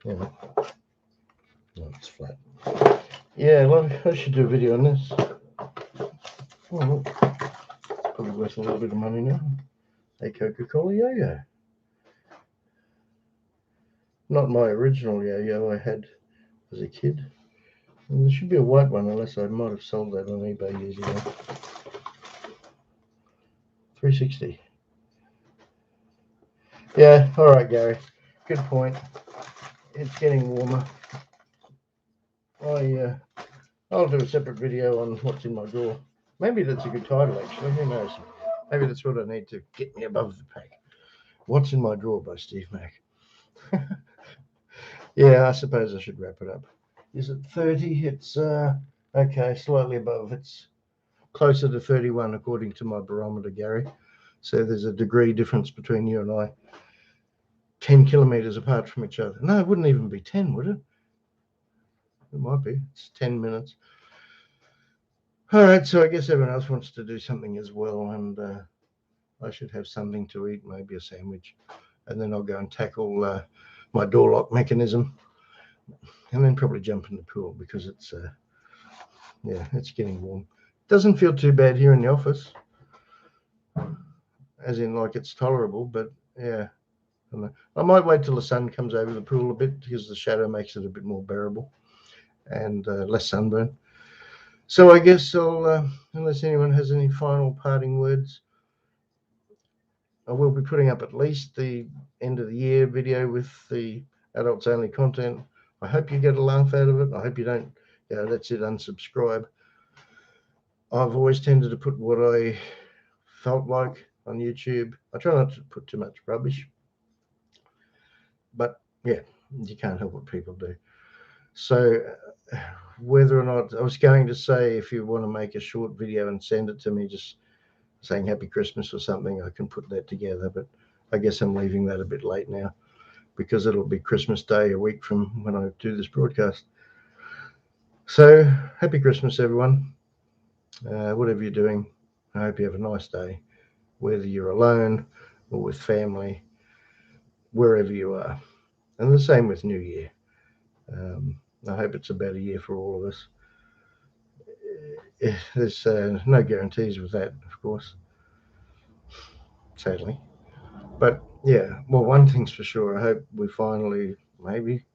Yeah. No, it's flat. Yeah, well, I should do a video on this. Oh, it's probably worth a little bit of money now. A Coca-Cola yo-yo. Not my original yo-yo I had as a kid. And there should be a white one, unless I might have sold that on eBay years ago. 360. Yeah, all right, Gary. Good point. It's getting warmer. I'll do a separate video on what's in my drawer. Maybe that's a good title, actually. Who knows? Maybe that's what I need to get me above the pack. What's in my drawer by Steve Mack. Yeah, I suppose I should wrap it up. Is it 30? It's okay, slightly above. It's closer to 31 according to my barometer, Gary. So there's a degree difference between you and I. 10 kilometers apart from each other. No, it wouldn't even be 10, would it? It might be. It's 10 minutes. All right, so I guess everyone else wants to do something as well, and I should have something to eat, maybe a sandwich, and then I'll go and tackle my door lock mechanism, and then probably jump in the pool because it's it's getting warm. Doesn't feel too bad here in the office, as in like it's tolerable, but yeah. I might wait till the sun comes over the pool a bit because the shadow makes it a bit more bearable and less sunburn. So I guess I'll, unless anyone has any final parting words, I will be putting up at least the end of the year video with the adults only content. I hope you get a laugh out of it. I hope you don't, that's it, unsubscribe. I've always tended to put what I felt like on YouTube. I try not to put too much rubbish, but yeah, you can't help what people do. So whether or not, I was going to say, if you want to make a short video and send it to me, just saying Happy Christmas or something, I can put that together. But I guess I'm leaving that a bit late now because it'll be Christmas Day a week from when I do this broadcast. So Happy Christmas, everyone. Whatever you're doing, I hope you have a nice day, whether you're alone or with family, wherever you are. And the same with New Year. I hope it's a better year for all of us. There's no guarantees with that, of course, sadly. But yeah, well, one thing's for sure. I hope we finally, maybe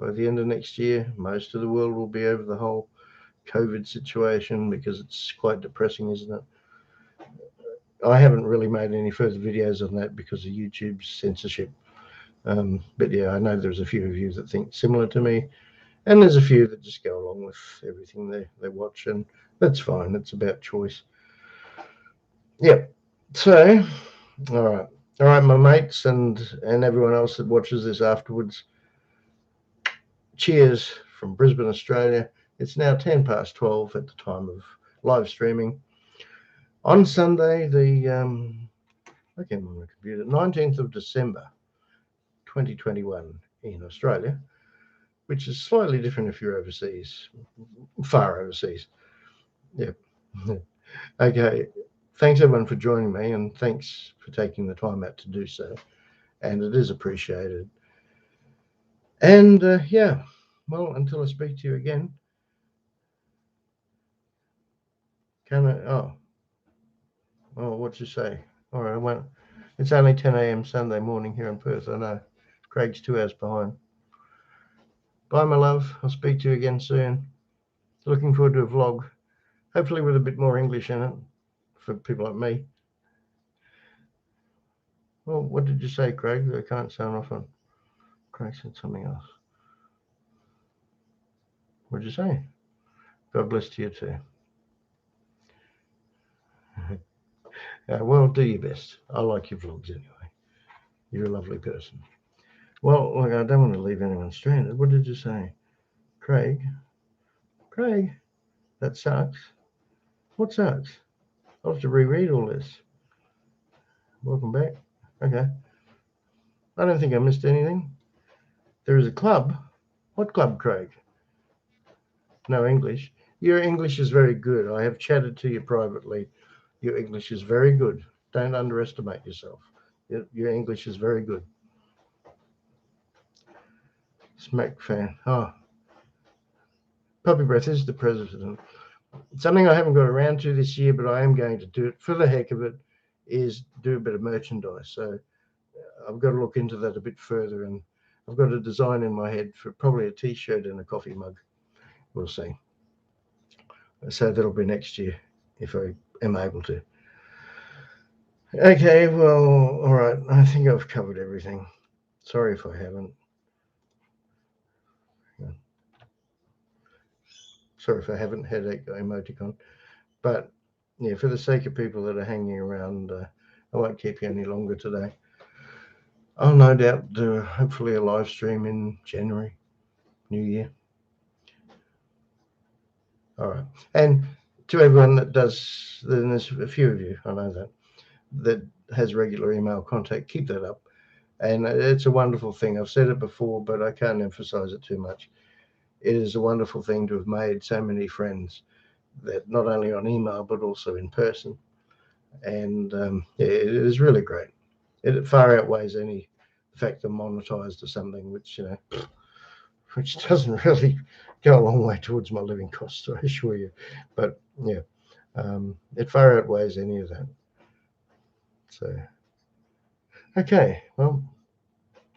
by the end of next year, most of the world will be over the whole COVID situation because it's quite depressing, isn't it? I haven't really made any further videos on that because of YouTube's censorship. But yeah, I know there's a few of you that think similar to me, and there's a few that just go along with everything they watch, and that's fine. It's about choice. Yeah. So, all right, my mates and everyone else that watches this afterwards. Cheers from Brisbane, Australia. It's now 12:10 at the time of live streaming on Sunday, the I came on the computer, 19th of December, 2021 in Australia, which is slightly different if you're overseas, far overseas. Yeah. Okay. thanks everyone for joining me, and thanks for taking the time out to do so. And it is appreciated. And yeah, well, until I speak to you again, what'd you say? All right, well, it's only 10 a.m. Sunday morning here in Perth. I know Craig's 2 hours behind. Bye, my love. I'll speak to you again soon. Looking forward to a vlog, hopefully with a bit more English in it for people like me. Well, what did you say, Craig? I can't sound off on. Craig said something else. What did you say? God bless to you too. Well, do your best. I like your vlogs anyway. You're a lovely person. Well, look, I don't want to leave anyone stranded. What did you say? Craig? Craig? That sucks. What sucks? I'll have to reread all this. Welcome back. Okay. I don't think I missed anything. There is a club. What club, Craig? No English. Your English is very good. I have chatted to you privately. Your English is very good. Don't underestimate yourself. Your English is very good. Smack fan. Oh. Puppy Breath is the president. Something I haven't got around to this year, but I am going to do it for the heck of it, is do a bit of merchandise. So I've got to look into that a bit further, and I've got a design in my head for probably a t-shirt and a coffee mug. We'll see. So that'll be next year if I am able to. Okay, well, all right. I think I've covered everything. Sorry if I haven't. Sorry if I haven't had an emoticon. But yeah, for the sake of people that are hanging around, I won't keep you any longer today. I'll no doubt do hopefully a live stream in January, New Year. All right. And to everyone that does, then there's a few of you, I know that has regular email contact, keep that up. And it's a wonderful thing. I've said it before, but I can't emphasize it too much. It is a wonderful thing to have made so many friends, that not only on email, but also in person. And yeah, it is really great. It far outweighs any fact I'm monetized or something, which, which doesn't really go a long way towards my living costs, I assure you. But yeah, it far outweighs any of that. So, okay, well,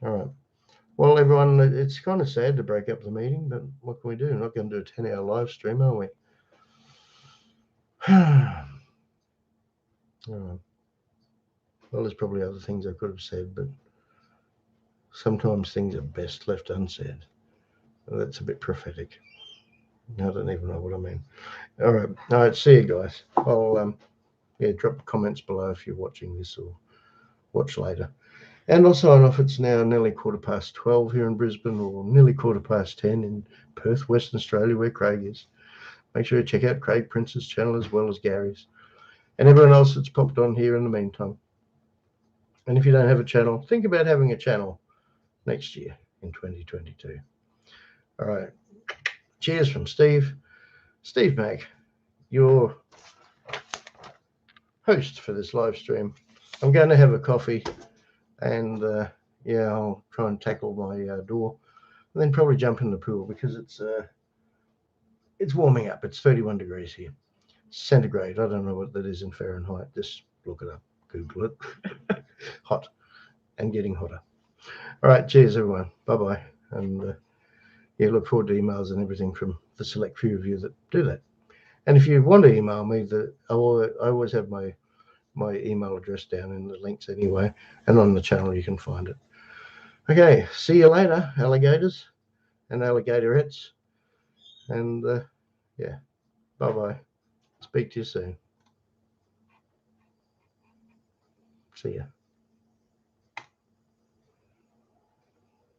all right. Well, everyone, it's kind of sad to break up the meeting, but what can we do? We're not going to do a 10-hour live stream, are we? All right. Well, there's probably other things I could have said, but sometimes things are best left unsaid. That's a bit prophetic. I don't even know what I mean. All right. See you guys. I'll drop comments below if you're watching this or watch later. And I'll sign off. It's now nearly 12:15 here in Brisbane, or nearly 10:15 in Perth, Western Australia, where Craig is. Make sure you check out Craig Prince's channel as well as Gary's, and everyone else that's popped on here in the meantime. And if you don't have a channel, think about having a channel next year in 2022. All right. Cheers from Steve Mac, your host for this live stream. I'm going to have a coffee, and yeah, I'll try and tackle my door, and then probably jump in the pool because it's warming up. It's 31 degrees here, centigrade. I don't know what that is in Fahrenheit. Just look it up, Google it. Hot and getting hotter. All right, cheers everyone. Bye-bye. And yeah, look forward to emails and everything from the select few of you that do that. And if you want to email me, I always have my email address down in the links anyway, and on the channel you can find it. Okay, see you later, alligators and alligatorettes. And yeah, bye-bye. Speak to you soon. See ya.